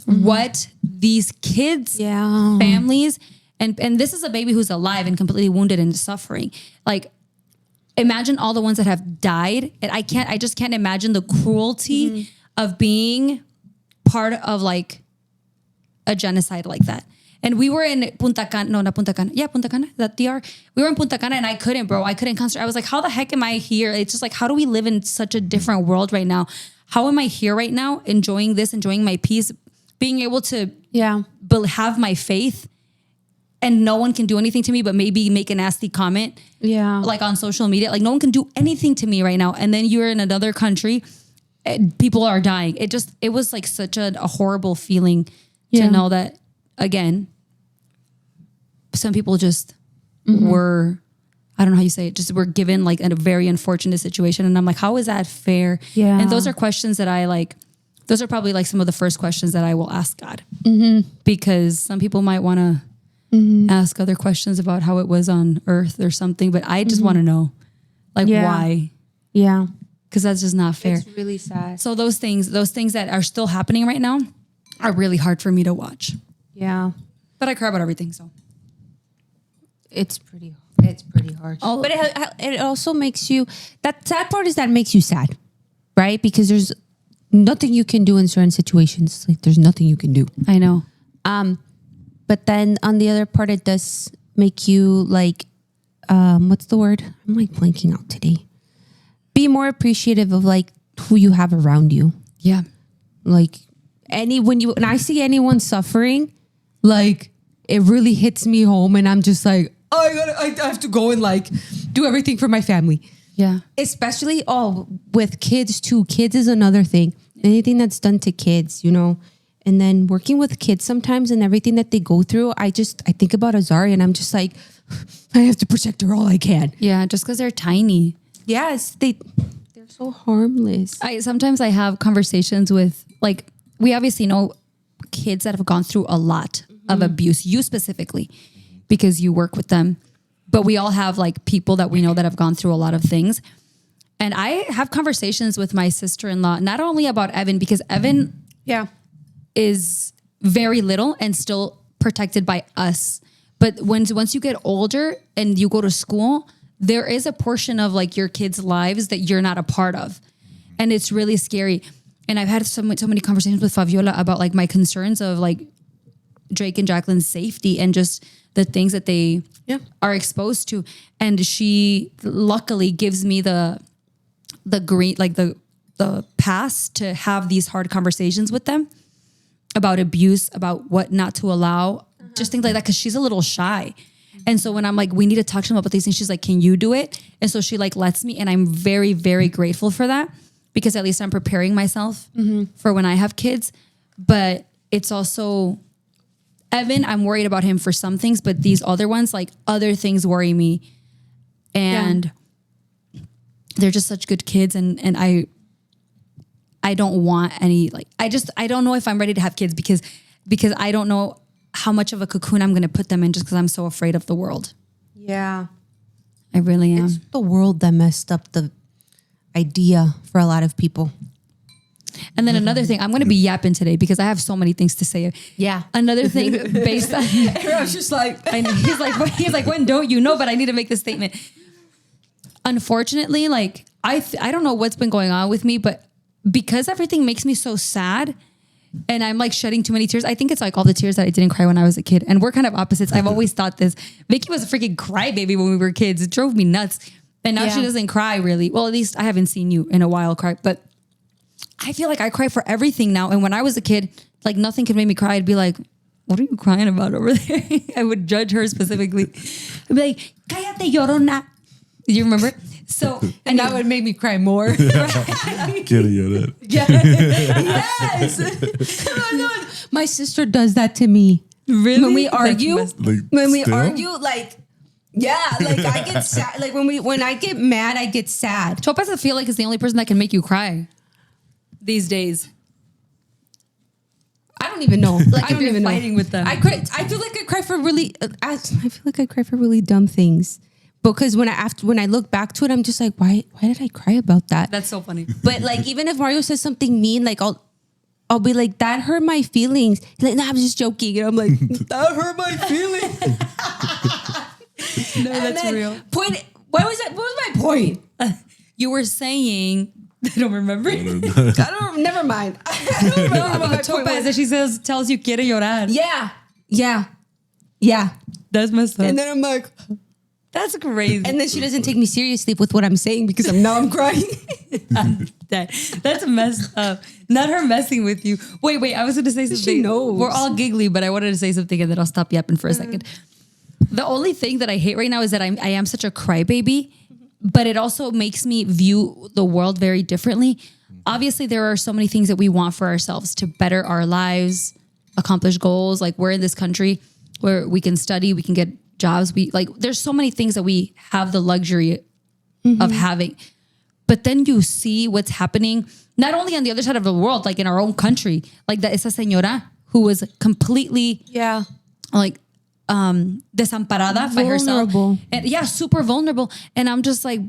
what these kids, families, and this is a baby who's alive and completely wounded and suffering. Like, imagine all the ones that have died. And I just can't imagine the cruelty of being part of like a genocide like that. And we were in Punta Cana, no, not Punta Cana. Yeah, Punta Cana, that DR. We were in Punta Cana and I couldn't concentrate. I was like, how the heck am I here? It's just like, how do we live in such a different world right now? How am I here right now, enjoying this, enjoying my peace, being able to have my faith and no one can do anything to me, but maybe make a nasty comment like on social media. Like no one can do anything to me right now. And then you're in another country and people are dying. It was like such a horrible feeling to know that, again, some people just were, I don't know how you say it, just were given like a very unfortunate situation. And I'm like, how is that fair? Yeah. And those are questions that I like, those are probably like some of the first questions that I will ask God. Because some people might want to ask other questions about how it was on earth or something, but I just want to know like why. Yeah. Because that's just not fair. It's really sad. So those things that are still happening right now are really hard for me to watch. Yeah. But I cry about everything, so. It's pretty hard. But it also makes you, that sad part is that it makes you sad, right? Because there's nothing you can do in certain situations. Like there's nothing you can do. I know. But then on the other part, it does make you like, what's the word? I'm like blanking out today. Be more appreciative of like who you have around you. Yeah. Like when I see anyone suffering, like it really hits me home and I'm just like, I have to go and like do everything for my family. Yeah. Especially with kids too. Kids is another thing. Anything that's done to kids, you know. And then working with kids sometimes and everything that they go through, I think about Azari and I'm just like, I have to protect her all I can. Yeah, just because they're tiny. Yes, they're so harmless. Sometimes I have conversations with, like, we obviously know kids that have gone through a lot of abuse, you specifically, because you work with them. But we all have like people that we know that have gone through a lot of things. And I have conversations with my sister-in-law, not only about Evan, because Evan is very little and still protected by us. But once you get older and you go to school, there is a portion of like your kids' lives that you're not a part of. And it's really scary. And I've had so many conversations with Fabiola about like my concerns of like Drake and Jacqueline's safety and just the things that they are exposed to. And she luckily gives me the green, like the pass to have these hard conversations with them about abuse, about what not to allow, just things like that. Cause she's a little shy. And so when I'm like, we need to talk to them about these things, she's like, can you do it? And so she like lets me, and I'm very, very grateful for that because at least I'm preparing myself for when I have kids. But it's also, Evan, I'm worried about him for some things, but these other ones, like other things worry me. And they're just such good kids. And I don't want any, like, I don't know if I'm ready to have kids because I don't know how much of a cocoon I'm going to put them in just because I'm so afraid of the world. Yeah. I really am. It's the world that messed up the idea for a lot of people. And then another thing, I'm going to be yapping today because I have so many things to say. Yeah. Another thing based on... I was just like... I know, he's like, when don't you know? But I need to make this statement. Unfortunately, like, I don't know what's been going on with me, but because everything makes me so sad and I'm like shedding too many tears. I think it's like all the tears that I didn't cry when I was a kid. And we're kind of opposites. I've always thought this. Vicky was a freaking crybaby when we were kids. It drove me nuts. And now she doesn't cry really. Well, at least I haven't seen you in a while cry, but I feel like I cry for everything now. And when I was a kid, like nothing could make me cry. I'd be like, what are you crying about over there? I would judge her specifically. I'd be like, cállate, llorona. Do you remember? So, and that would make me cry more. Quiero llorar. Yeah. Yes. Oh my God. My sister does that to me. Really? When we argue, Still? like, yeah, like I get sad. Like when I get mad, I get sad. Topaz, I feel like is the only person that can make you cry these days. I don't even know. Like I don't even know. Fighting with them. I cry. I feel like I cry for really. I feel like I cry for really dumb things. Because when I look back to it, I'm just like, why did I cry about that? That's so funny. But like, even if Mario says something mean, like I'll be like, that hurt my feelings. He's like, nah, I'm just joking. And I'm like, that hurt my feelings. No, that's real. What was my point? You were saying, I don't remember. Never mind. I don't remember what my point Topaz was. that she tells you quiere llorar. Yeah. That's messed up. And then I'm like, that's crazy. and then she doesn't take me seriously with what I'm saying because I'm crying. That's messed up. Not her messing with you. Wait. I was going to say something. She knows. We're all giggly, but I wanted to say something and then I'll stop yapping for a second. The only thing that I hate right now is that I am such a crybaby, but it also makes me view the world very differently. Obviously, there are so many things that we want for ourselves to better our lives, accomplish goals. Like we're in this country where we can study, we can get jobs. There's so many things that we have the luxury of having. But then you see what's happening, not only on the other side of the world, like in our own country, like esa señora who was completely like desamparada by herself. And super vulnerable. And I'm just like,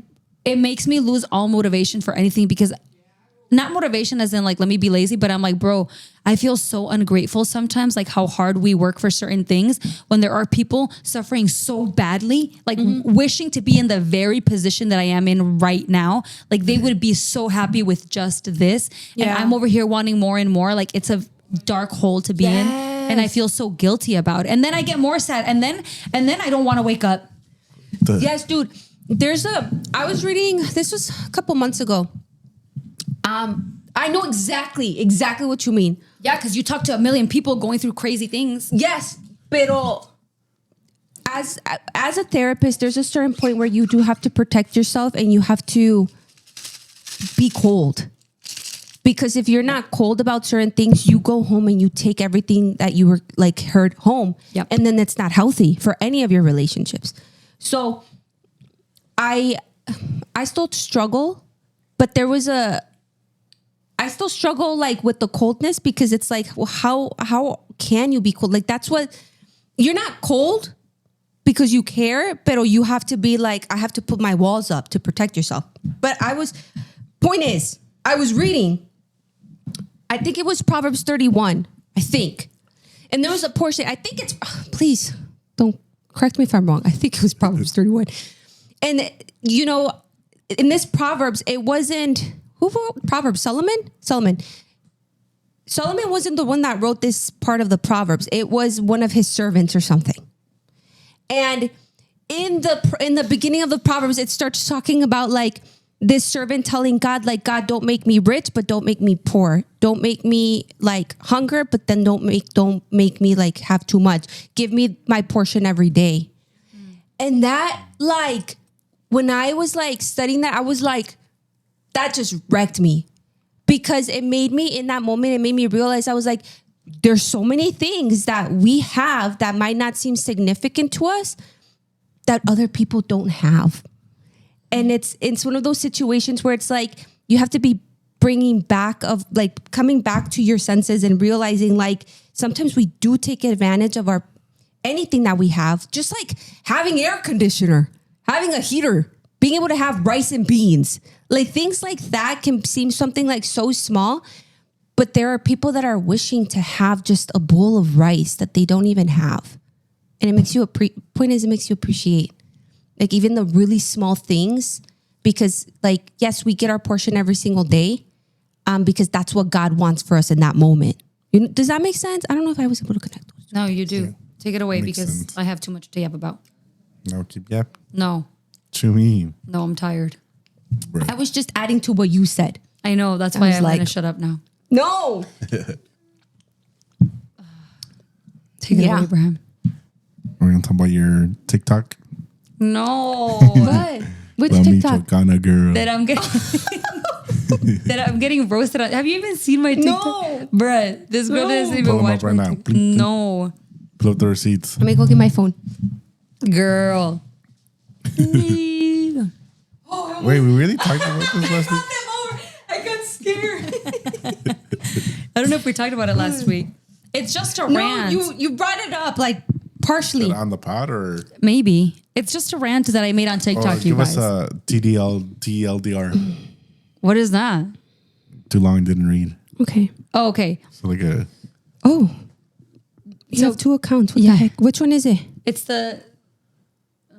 it makes me lose all motivation for anything because not motivation as in like, let me be lazy, but I'm like, bro, I feel so ungrateful sometimes, like how hard we work for certain things when there are people suffering so badly, like wishing to be in the very position that I am in right now. Like they would be so happy with just this. And I'm over here wanting more and more. Like it's a dark hole to be in. And I feel so guilty about it. And then I get more sad. And then I don't want to wake up. Yes, dude. I was reading, this was a couple months ago. I know exactly what you mean. Yeah, because you talk to a million people going through crazy things. Yes, pero as a therapist, there's a certain point where you do have to protect yourself and you have to be cold. Because if you're not cold about certain things, you go home and you take everything that you were like heard home. Yep. And then it's not healthy for any of your relationships. So I still struggle, but I still struggle like with the coldness because it's like, well, how can you be cold? Like that's what, you're not cold because you care, but you have to be like, I have to put my walls up to protect yourself. But I was reading, I think it was Proverbs 31, I think. And there was a portion, I think it's, please don't correct me if I'm wrong. I think it was Proverbs 31. And you know, in this Proverbs, it wasn't, who wrote Proverbs? Solomon? Solomon wasn't the one that wrote this part of the Proverbs. It was one of his servants or something. And in the beginning of the Proverbs, it starts talking about like this servant telling God, like, God, don't make me rich, but don't make me poor. Don't make me like hunger, but then don't make me like have too much. Give me my portion every day. And that like, when I was like studying that, I was like, that just wrecked me because it made me in that moment, it made me realize I was like, there's so many things that we have that might not seem significant to us that other people don't have. And it's one of those situations where it's like, you have to be coming back to your senses and realizing like, sometimes we do take advantage of anything that we have, just like having air conditioner, having a heater, being able to have rice and beans. Like things like that can seem something like so small, but there are people that are wishing to have just a bowl of rice that they don't even have. And it makes you, point is, it makes you appreciate like even the really small things because like, yes, we get our portion every single day because that's what God wants for us in that moment. Does that make sense? I don't know if I was able to connect those. No, you do. Yeah. Take it away because sense. I have too much to yap about. No, keep yap. No. What you mean? No, I'm tired. Right. I was just adding to what you said. I know. That's why was I'm going to like- shut up now. No. Take it Yeah. away, Abraham. We're gonna talk about your TikTok. What? Which La TikTok? Michoacana girl. That I'm getting that I'm getting roasted on. Have you even seen my TikTok? No. Bruh, this girl doesn't even Pull 'em watch up right my now. TikTok. Blink, blink. No. Pull up the receipts. Let me go get my phone. Girl. Wait, we really talked about this last week? I got scared. I don't know if we talked about it last week. It's just a rant. you brought it up like partially. On the pod or Maybe. It's just a rant that I made on TikTok, you give guys. us a TLDR. What is that? Too long, didn't read. Okay. Oh, okay. So like a Oh. You have two accounts. What the heck? Which one is it? It's the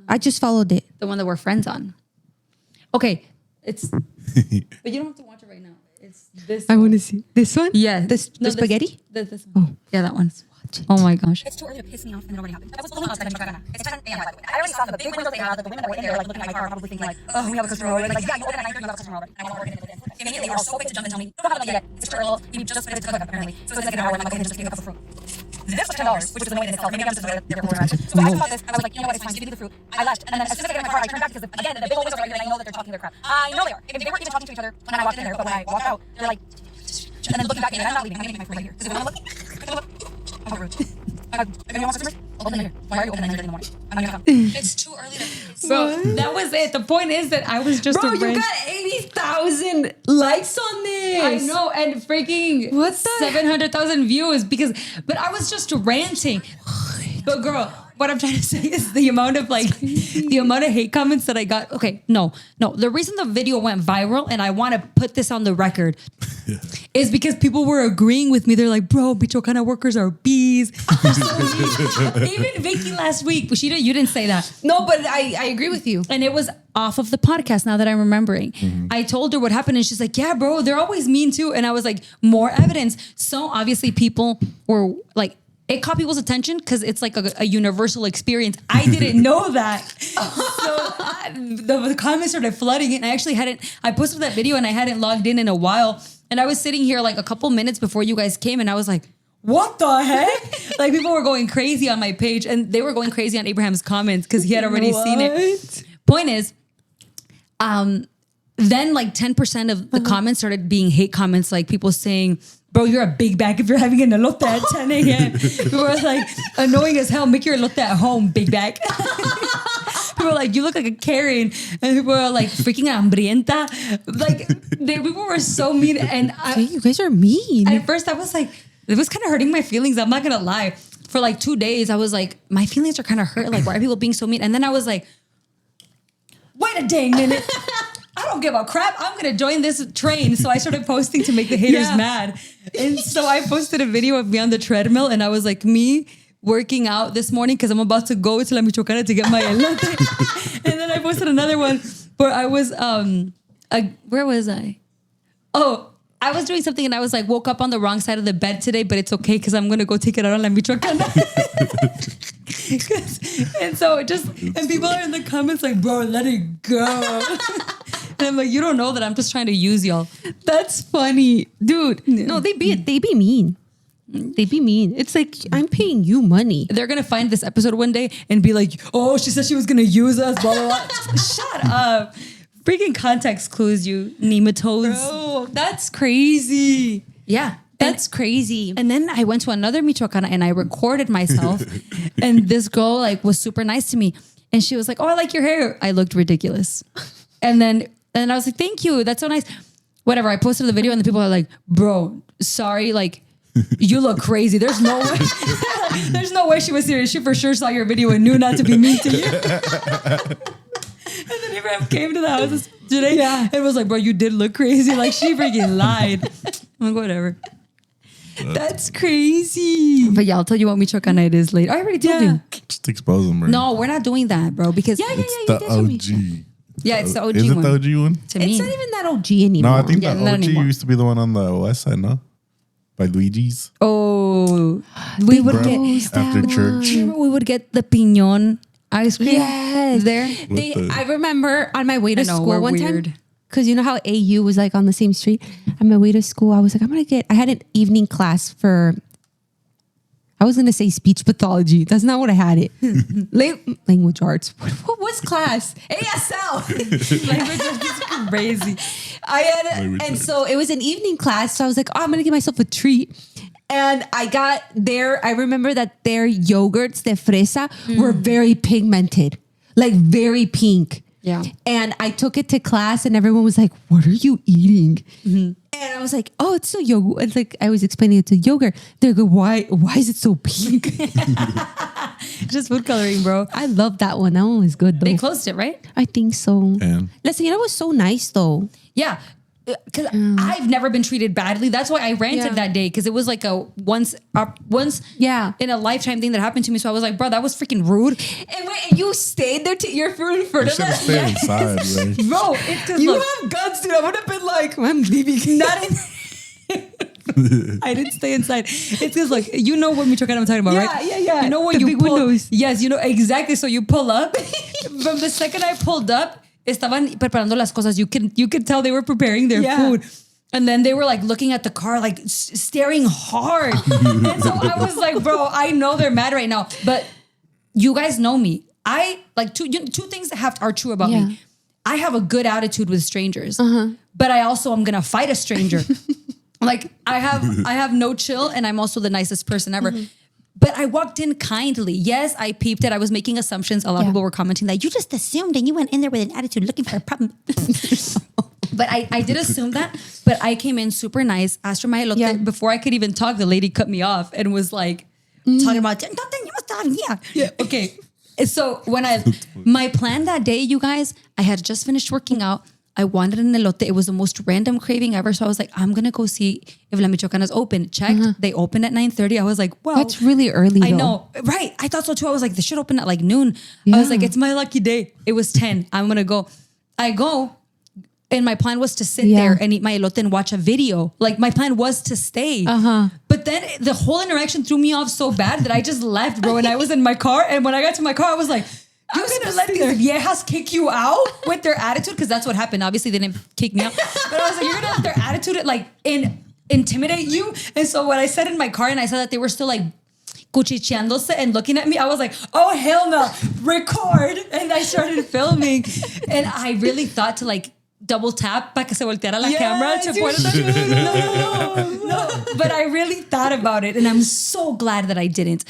I just followed it. one that we're friends on. Okay. It's but you don't have to watch it right now. It's this I want to see this one. Yeah. This the spaghetti. This one. Yeah, that one. Oh my gosh. It's too early to piss me off and then it already happened. I was pulling outside in Michoacana. It's 10 a.m. by the way. I already saw the big windows they had, that the women that were in there like looking at my car probably thinking like, oh, we have a customer already. Like, yeah, you open at 9:30, you have a customer already. And I want to work in it. Immediately, they were so quick to jump and tell me, don't have it yet. It's Cartels. We just finished to cook apparently. So it's like an hour and I'm like, okay, just give me a cup of fruit. This was $10, which was annoying in itself. Maybe I'm just a bit of a So I saw this, I was like, you know what, it's fine, give me the fruit. I left, and then as soon as I get in my car, I turned back because, again, the big old windows are right here, and I know that they're talking their crap. I know they are. If they weren't even talking to each other when I walked in there, but when I walked out, they're like, and then looking back at me, and I'm not leaving, I'm gonna make my food right here. Because if I'm gonna look, I'm rude. If anyone wants customers, open it here. Why are you opening at 9:30 in the morning? I'm gonna come. It's too early to Bro, that was it. The point is that I was just Bro, a you rant. got 80,000 likes on this. I know, and freaking What the- 700,000 views but I was just ranting. But girl, what I'm trying to say is the amount of hate comments that I got. Okay, no. The reason the video went viral, and I want to put this on the record, is because people were agreeing with me. They're like, bro, Michoacana workers are bees. Even Vicky last week, but you didn't say that. No, but I agree with you. And it was off of the podcast now that I'm remembering. I told her what happened and she's like, yeah, bro, they're always mean too. And I was like, more evidence. So obviously people were like, it caught people's attention because it's like a universal experience. I didn't know that. The comments started flooding and I posted that video and I hadn't logged in a while. And I was sitting here like a couple minutes before you guys came and I was like, what the heck? Like people were going crazy on my page and they were going crazy on Abraham's comments because he had already seen it. Point is, then like 10% of the comments started being hate comments, like people saying, bro, you're a big bag if you're having an elote at 10 a.m. People were like, annoying as hell, make your elote at home, big bag. People were like, you look like a Karen. And people were like, freaking hambrienta. Like, people were so mean. And You guys are mean. at first I was like, it was kind of hurting my feelings. I'm not going to lie. For like 2 days, I was like, my feelings are kind of hurt. Like, why are people being so mean? And then I was like, wait a dang minute. I don't give a crap. I'm going to join this train. So I started posting to make the haters mad. And so I posted a video of me on the treadmill and I was like, me working out this morning because I'm about to go to La Michoacana to get my elote. And then I posted another one where I was, where was I? Oh, I was doing something and I was like, woke up on the wrong side of the bed today, but it's okay because I'm going to go take it out on La Michoacana. And so and people are in the comments like, bro, let it go. And I'm like, you don't know that I'm just trying to use y'all. That's funny. Dude, no, they be mean. They be mean. It's like, I'm paying you money. They're going to find this episode one day and be like, oh, she said she was going to use us, blah, blah, blah. Shut up. Freaking context clues, you nematodes. Bro, that's crazy. Yeah. That's crazy. And then I went to another Michoacana and I recorded myself. And this girl like was super nice to me. And she was like, oh, I like your hair. I looked ridiculous. And I was like, thank you. That's so nice. Whatever. I posted the video and the people are like, bro, sorry. Like, you look crazy. There's no way. There's no way she was serious. She for sure saw your video and knew not to be mean to you. And then Abraham came to the house today and was like, bro, you did look crazy. Like, she freaking lied. I'm like, whatever. That's crazy. But yeah, I'll tell you what Michoacana it is later. I already told you. Just expose them, bro. No, we're not doing that, bro. Because It's the OG. yeah, it's the OG Is it one. the OG one? To me. It's not even that OG anymore. No, I think Yeah, the not OG anymore. used to be the one on the west side, no? By Luigi's. Oh, we would Bro, get after church. remember we would get the piñón ice cream. Yes. There. I remember on my way to I know, school we're one weird. time, because you know how AU was like on the same street. On my way to school, I was like, I had an evening class for, I was going to say speech pathology. That's not what I had it. Language arts. What was class? ASL. Language is crazy. I had it. And so it was an evening class. So I was like, oh, I'm going to give myself a treat. And I remember that their yogurts de fresa were very pigmented, like very pink. Yeah. And I took it to class and everyone was like, what are you eating? And I was like, oh, it's so yogurt. It's like, I was explaining it to yogurt. They go, why is it so pink? Just food coloring, bro. I love that one. That one was good though. They closed it, right? I think so. And La señora was so nice though. Yeah. Because I've never been treated badly. That's why I ranted Yeah. that day. Because it was like a once Yeah. in a lifetime thing that happened to me. So I was like, bro, that was freaking rude. And wait, and you stayed there to eat your food in front I of should have us? stayed inside, right? Bro, it's because You look, have guts, dude. I would have been like, I'm leaving. not in, I didn't stay inside. It's because like, you know what Michoacana I'm talking about, right? Yeah. You know when The you big pull, windows. Yes, you know exactly. So you pull up. From the second I pulled up, estaban preparando las cosas. You could tell they were preparing their Yeah. food. And then they were like looking at the car, like staring hard. And so I was like, bro, I know they're mad right now, but you guys know me. I like two things that are true about Yeah. me. I have a good attitude with strangers, but I also am gonna fight a stranger. Like I have no chill, and I'm also the nicest person ever. But I walked in kindly. Yes, I peeped it. I was making assumptions. A lot of Yeah. people were commenting that you just assumed and you went in there with an attitude looking for a problem. But I did assume that. But I came in super nice, asked for my elote. Yeah. Before I could even talk, the lady cut me off and was like talking about yeah. Okay. So my plan that day, you guys, I had just finished working out. I wanted an elote. It was the most random craving ever. So I was like, I'm going to go see if La Michoacana's open. Checked. They opened at 9:30. I was like, wow. That's really early though. I know. Right. I thought so too. I was like, this should open at like noon. I was like, it's my lucky day. It was 10. I'm going to go. I go. And my plan was to sit there and eat my elote and watch a video. Like my plan was to stay. But then the whole interaction threw me off so bad that I just left, bro. And I was in my car. And when I got to my car, I was like, I'm going to let these viejas kick you out with their attitude? Because that's what happened. Obviously, they didn't kick me out. But I was like, you're going to let their attitude like intimidate you? And so when I sat in my car and I saw that they were still like cuchicheándose and looking at me, I was like, oh, hell no, record. And I started filming. And I really thought to like double tap para que se volteara la camera. No. But I really thought about it and I'm so glad that I didn't.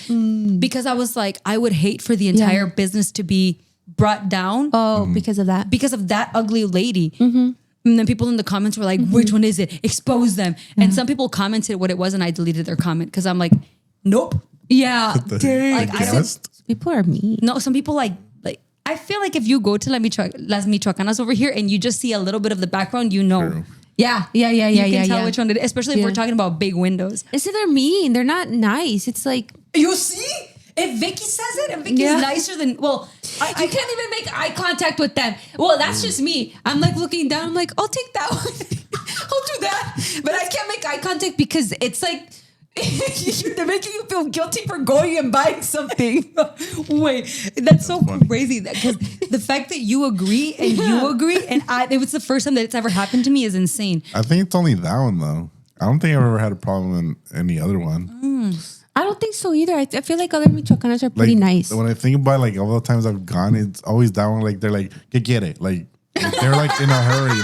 Because I was like, I would hate for the entire business to be brought down. Oh, because of that. Because of that ugly lady. And then people in the comments were like, which one is it? Expose them. And some people commented what it was and I deleted their comment because I'm like, nope. Yeah. Like, I don't, People are mean. no, some people like I feel like if you go to las Michoacanas over here and you just see a little bit of the background, you know. True. Yeah. You can tell which one it is, especially if we're talking about big windows. Instead, they're mean. They're not nice. It's like, You see? If Vicky says it, and Vicky's nicer than, well, I can't even make eye contact with them. Well, that's just me. I'm like looking down. I'm like, I'll take that one. I'll do that. But I can't make eye contact because it's like, they're making you feel guilty for going and buying something. wait, that's so crazy. Because the fact that you agree and you agree, and it was the first time that it's ever happened to me is insane. I think it's only that one though. I don't think I've ever had a problem in any other one. I don't think so either. I feel like other Michoacanas are pretty Like, nice. When I think about like all the times I've gone, it's always that one. Like they're like, get it. Like they're like in a hurry.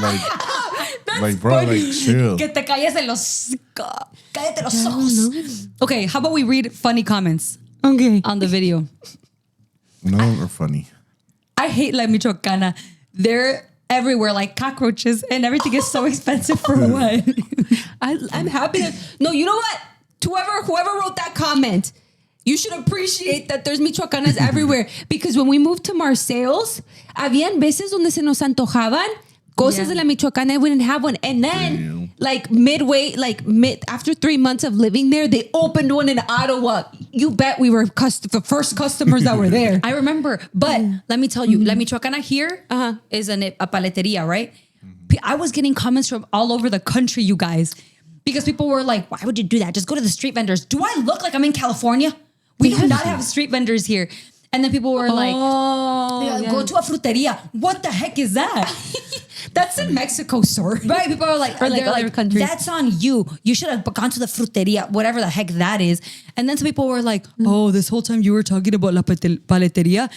Like bro, like chill. Que te calles el hocico. Cállate los ojos. Okay, how about we read funny comments on the video? None of them are funny. I hate La Michoacana. They're everywhere like cockroaches and everything is so expensive for what? I'm happy that, no, you know what? Whoever wrote that comment, you should appreciate that there's Michoacanas everywhere. Because when we moved to Marseilles, habían veces donde se nos antojaban cosas de la Michoacana, we didn't have one. And then, after 3 months of living there, they opened one in Ottawa. You bet we were the first customers that were there. I remember, but let me tell you, La Michoacana here is a paleteria, right? I was getting comments from all over the country, you guys, because people were like, why would you do that? Just go to the street vendors. Do I look like I'm in California? We do not have street vendors here. And then people were like, go to a fruteria. What the heck is that? That's in Mexico, sir. Right? People are like, Or like they're other like, countries. that's on you. You should have gone to the fruteria, whatever the heck that is. And then some people were like, oh, this whole time you were talking about la paleteria.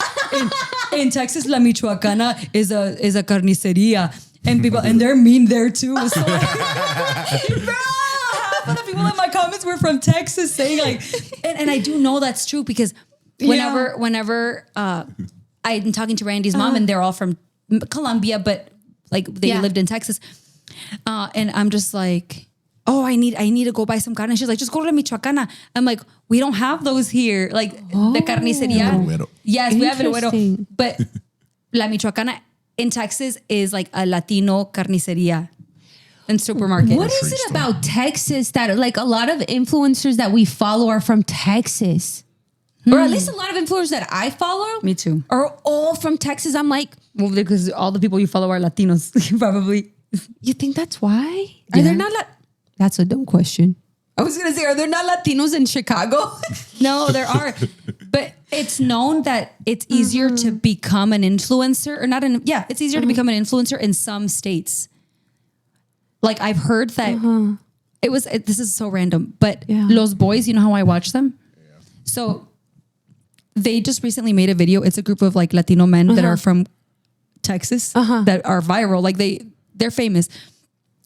In Texas, la Michoacana is a carniceria. And people, and they're mean there too. So like, bro, half of the people in my comments were from Texas saying like, and I do know that's true because whenever I'm talking to Randy's mom and they're all from Colombia, but like they lived in Texas. And I'm just like, oh, I need to go buy some carne. And she's like, just go to Michoacana. I'm like, we don't have those here. Like the carniceria. Yes, we have el. But la Michoacana in Texas is like a Latino carniceria and supermarket. What is it about Texas that like a lot of influencers that we follow are from Texas? Or at least a lot of influencers that I follow. Me too. Are all from Texas. I'm like, well, because all the people you follow are Latinos, probably. you think that's why? Are there not? That's a dumb question. I was gonna say, are there not Latinos in Chicago? No, there are. But it's known that it's easier to become an influencer or not. It's easier to become an influencer in some states. Like I've heard that this is so random, but Los Boys, you know how I watch them? Yeah. So they just recently made a video. It's a group of like Latino men that are from Texas that are viral. Like they're famous.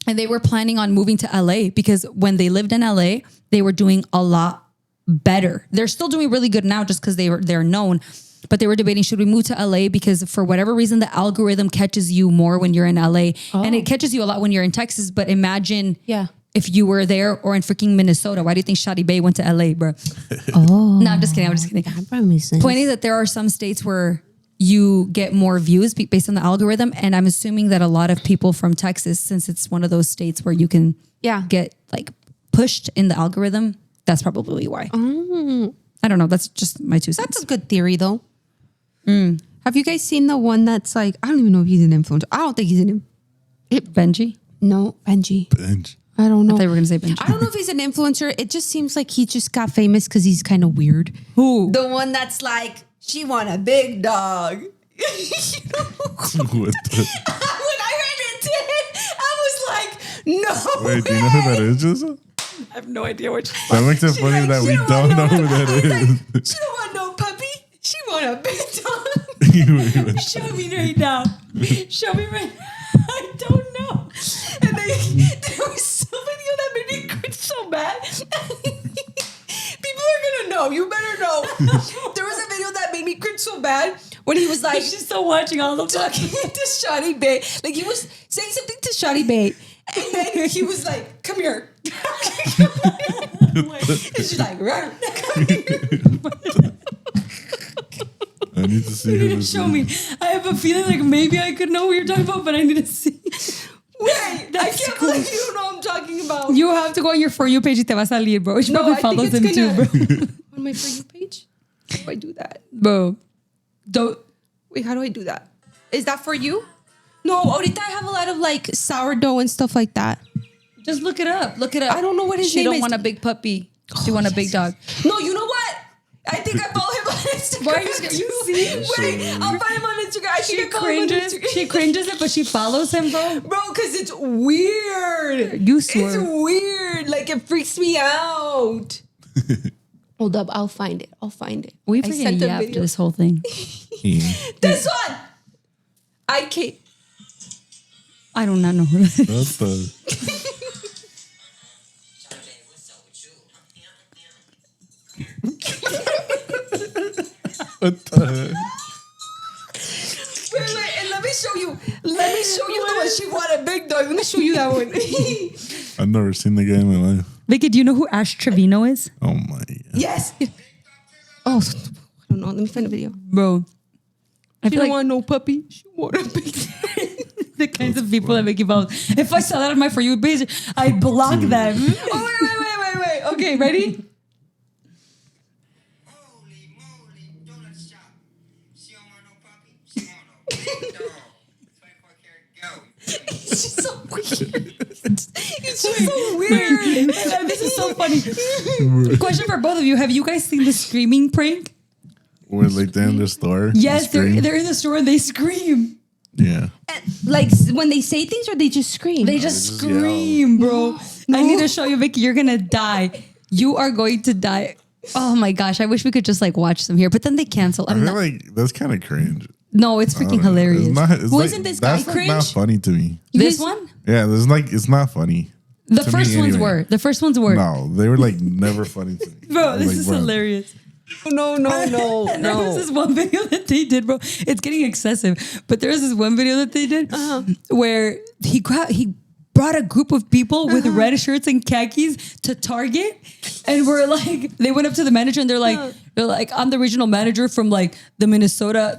And they were planning on moving to LA because when they lived in LA, they were doing a lot better. They're still doing really good now just because they're known. But they were debating, should we move to LA? Because for whatever reason, the algorithm catches you more when you're in LA. And it catches you a lot when you're in Texas. But imagine if you were there or in freaking Minnesota. Why do you think Shadi Bay went to LA, bro? No, I'm just kidding. That probably makes sense. Point is that there are some states where you get more views based on the algorithm. And I'm assuming that a lot of people from Texas, since it's one of those states where you can get like pushed in the algorithm, that's probably why. I don't know. That's just my 2 cents. That's a good theory though. Have you guys seen the one that's like, I don't even know if he's an influencer. I don't think he's an Benji? No, Benji. Benji. I don't know. I thought you were going to say Benji. I don't know if he's an influencer. It just seems like he just got famous because he's kind of weird. Who? The one that's like, she want a big dog. What the? When I heard it today, I was like, no. Wait, do you know who that is, Julissa? I have no idea what That makes it funny that we don't know who that is. She don't want no puppy. She want a big dog. Show me right now. Show me right now. I don't know. And there was somebody that made me cringe so bad. People are gonna know. You better know. There was a video that made me cringe so bad when he was like, she's still watching all the talking to Shadi Bay. Like he was saying something to Shadi Bay. And then he was like, come here. And she's like, run. I need to see who this show is. me. I have a feeling like maybe I could know what you're talking about, but I need to see. Wait, I can't believe you don't know what I'm talking about. You have to go on your For You page y te va a salir, bro. You should probably follow them too, bro. On my For You page? How do I do that? Bro. Don't. Wait, how do I do that? Is that for you? No, ahorita I have a lot of like sourdough and stuff like that. Just look it up. Look it up. I don't know what his name is. She don't want a big puppy. She want a big dog. No, you know what? I think I follow him on Instagram. Why you see? Wait, I'll find him on Instagram. I She cringes. She cringes it, but she follows him, bro. Bro, because it's weird. You swear. It's weird. Like it freaks me out. Hold up, I'll find it. We freaking yapped this whole thing. This one. I can't. I do not know who that is. What the? What the? Wait, and let me show you. Let me show you the one she wanted big dog. Let me show you that one. I've never seen the guy in my life. Vicky, do you know who Ash Trevino is? Oh my God. Yes. Oh, I don't know. Let me find a video. Bro. I She feel don't like want no puppy. She want a big the kinds of people that make you fall. If I saw that on my For You page, I block them. Oh, wait. Okay, ready? Holy moly, donut shop. She don't want no puppy. She want no big dog. 24 karat goat. She's so weird. It's just so weird. This is so funny. Question for both of you. Have you guys seen the screaming prank? Where like they're in the store. Yes, scream. they're in the store and they scream. Yeah. Like when they say things, or they just scream. They just just yell. scream, bro. I need to show you, Vicky. You're gonna die. You are going to die. Oh my gosh! I wish we could just like watch them here, but then they cancel. I I'm feel not, like that's kind of cringe. no, it's freaking hilarious. It's not. It's Wasn't like, this guy that's like not cringe? funny to me. This one, Yeah, it's like it's not funny. the To first me, ones anyway. were. The first ones were. No, they were like never funny to me. Bro, this Like, is bro, hilarious. no, There was this one video that they did, bro. It's getting excessive, but there was this one video that they did where he brought a group of people with red shirts and khakis to Target, and we're like, they went up to the manager and they're like, I'm the regional manager from like the Minnesota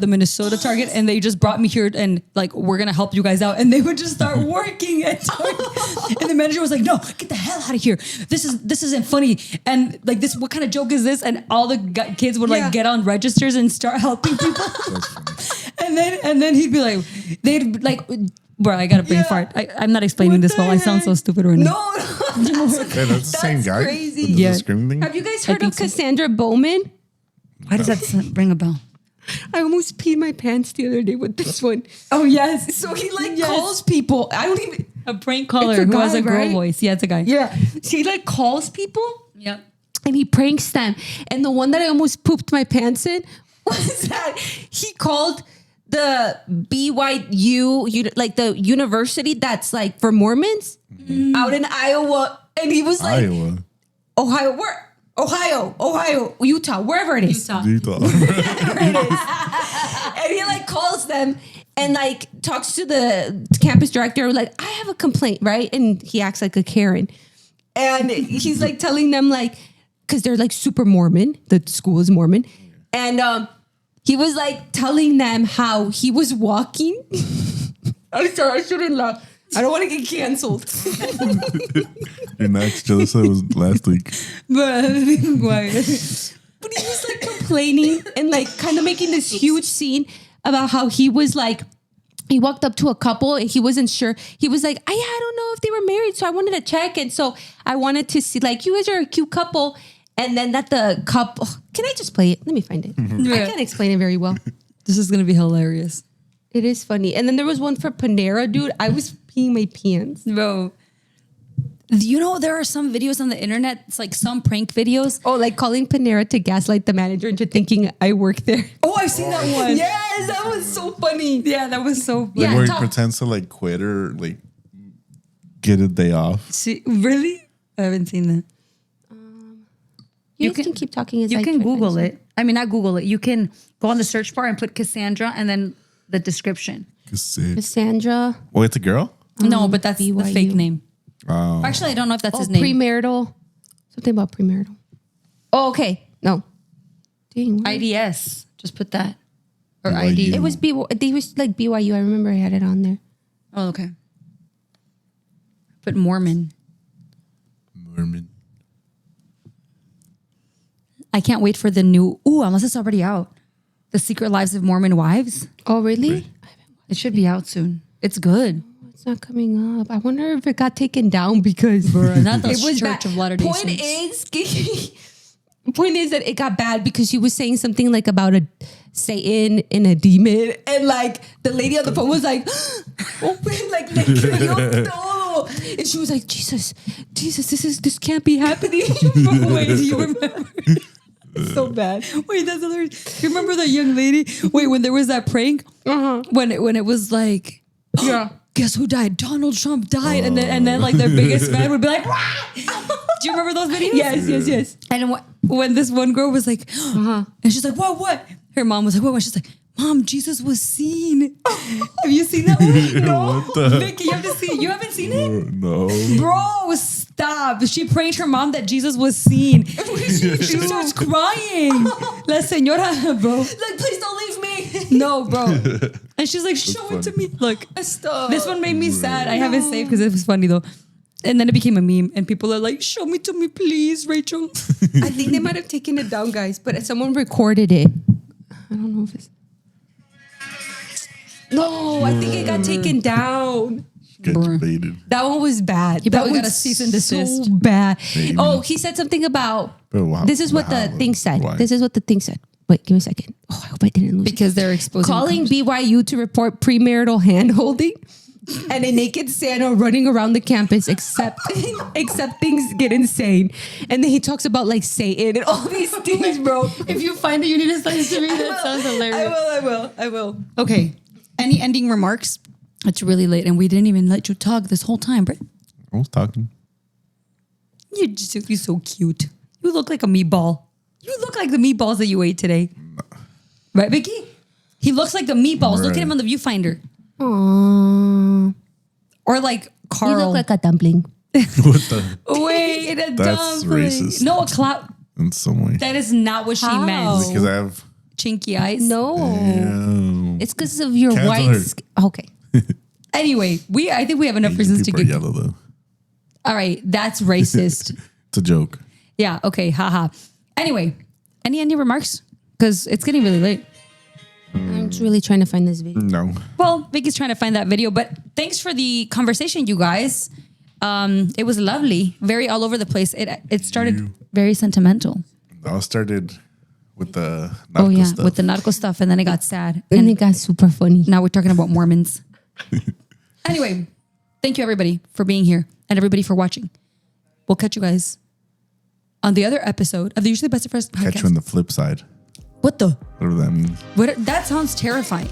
Target, and they just brought me here and like we're gonna help you guys out, and they would just start working at Target, and the manager was like, no, get the hell out of here. This isn't funny, and like this, what kind of joke is this? And all the kids would like get on registers and start helping people, and then he'd be like, they'd like. Bro, I got a brain fart. I'm not explaining this well. I sound so stupid right now. No, Hey, that's the same guy. crazy. The Yeah. screaming thing. Have you guys heard of Cassandra Bowman? Why does that ring a bell? I almost peed my pants the other day with this one. Oh, yes. So he like calls people. I don't even. A prank caller It's a who has guy, a girl right? voice. Yeah, it's a guy. Yeah. So he like calls people. Yeah. And he pranks them. And the one that I almost pooped my pants in was that he called the BYU, like the university that's like for Mormons out in Iowa. And he was like, Iowa. Ohio, where? Ohio, Utah, wherever it is. Utah. And he like calls them and like talks to the campus director, like, I have a complaint, right? And he acts like a Karen. And he's like telling them like, because they're like super Mormon, the school is Mormon. And he was like telling them how he was walking. I'm sorry, I shouldn't laugh. I don't want to get canceled. Your next Julissa was last week. But he was like complaining and like kind of making this huge scene about how he was like, he walked up to a couple and he wasn't sure. He was like, I don't know if they were married. So I wanted to check. And so I wanted to see like, you guys are a cute couple. And then that the couple, can I just play it? Let me find it. I can't explain it very well. This is going to be hilarious. It is funny. And then there was one for Panera, dude. I was peeing my pants. Bro. You know, there are some videos on the internet. It's like some prank videos. Oh, like calling Panera to gaslight the manager into thinking I work there. Oh, I've seen that one. Yes, that was so funny. Yeah, that was so Like Yeah, where he talk- pretends to like quit or like get a day off. See, really? I haven't seen that. You, You guys can keep talking. As You I can try to Google finish it. I mean, not Google it. You can go on the search bar and put Cassandra and then the description. Cassandra. Oh, it's a girl? No, but that's the BYU. fake name. Oh. Actually, I don't know if that's Oh, his name. premarital. Something about premarital. Oh, okay. No. Dang. what- IDS. Just put that. Or BYU. ID. It was they was like BYU. I remember I had it on there. Oh, okay. Put Mormon. Mormon. I can't wait for the new. Ooh, unless it's already out. The Secret Lives of Mormon Wives. Oh, really? It should be out soon. It's good. It's not coming up. I wonder if it got taken down because Not the it was Church bad. of Latter-day Point Saints. point is that it got bad because she was saying something like about a Satan and a demon, and like the lady on the phone was like, no. And she was like, Jesus, this can't be happening. Wait, do you remember? So bad. Wait, that's hilarious. You remember the young lady? Wait, when there was that prank, when it was like, Yeah. guess who died? Donald Trump died, and then like their biggest fan would be like, "Wah!" Do you remember those videos? Yes. And when this one girl was like, and she's like, what? Her mom was like, what? She's like, Mom, Jesus was seen. Have you seen that one? No. What the- Vicky, you have to see it. You haven't seen it? No. Bro, stop. She pranked her mom that Jesus was seen. She starts crying. La señora, bro. Like, please don't leave me. No, bro. And she's like, show it to me. Look, Stop. this one made me sad. I have it saved because it was funny though. And then it became a meme and people are like, show me to me, please, Rachel. I think they might have taken it down, guys, but someone recorded it. I don't know if it's. No, I think it got taken down. Get Bruh. baited. That one was bad. He probably that got was a cease and desist. So bad. Maybe. Oh, he said something about. But wow. This is what the Wow. thing said. Why? This is what the thing said. Wait, give me a second. Oh, I hope I didn't lose it. Because they're exposing. Calling BYU to report premarital hand holding and a naked Santa running around the campus, except things get insane. And then he talks about like Satan and all these things, bro. If you find it, you need to send it to me. That sounds hilarious. I will. Okay. Any ending remarks? It's really late, and we didn't even let you talk this whole time, Britt. I was talking. You're so cute. You look like a meatball. You look like the meatballs that you ate today. Right, Vicky? He looks like the meatballs. Look at him on the viewfinder. Aww. Or like Carl. You look like a dumpling. What the? Wait, a That's dumpling. racist. No, a cloud. In some way. That is not what she How? meant. Because I have. Chinky eyes. No. Damn. It's because of your Cancel white her. skin. Okay. Anyway, I think we have enough reasons to People are get. yellow though. All right, that's racist. It's a joke. Yeah, okay, haha. Anyway, any remarks? Because it's getting really late. I'm just really trying to find this video. No. Well, Vicky's trying to find that video, but thanks for the conversation, you guys. It was lovely, very all over the place. It started very sentimental. I started with the narco stuff. With the narco stuff, and then it got sad. And it got super funny. Now we're talking about Mormons. Anyway, thank you everybody for being here and everybody for watching. We'll catch you guys on the other episode of the Usually Best of Friends podcast. Catch you on the flip side. What the? Whatever that means. That sounds terrifying.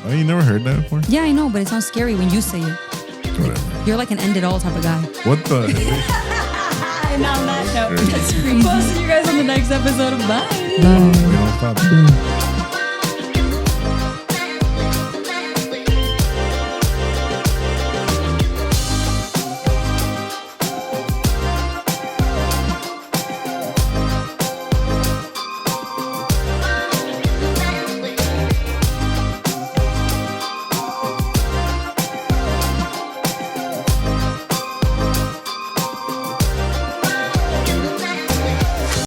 Oh, you never heard that before? Yeah, I know, but it sounds scary when you say it. Whatever. You're like an end it all type of guy. What the? And on that note, we'll see you guys on the next episode. Bye. We don't stop.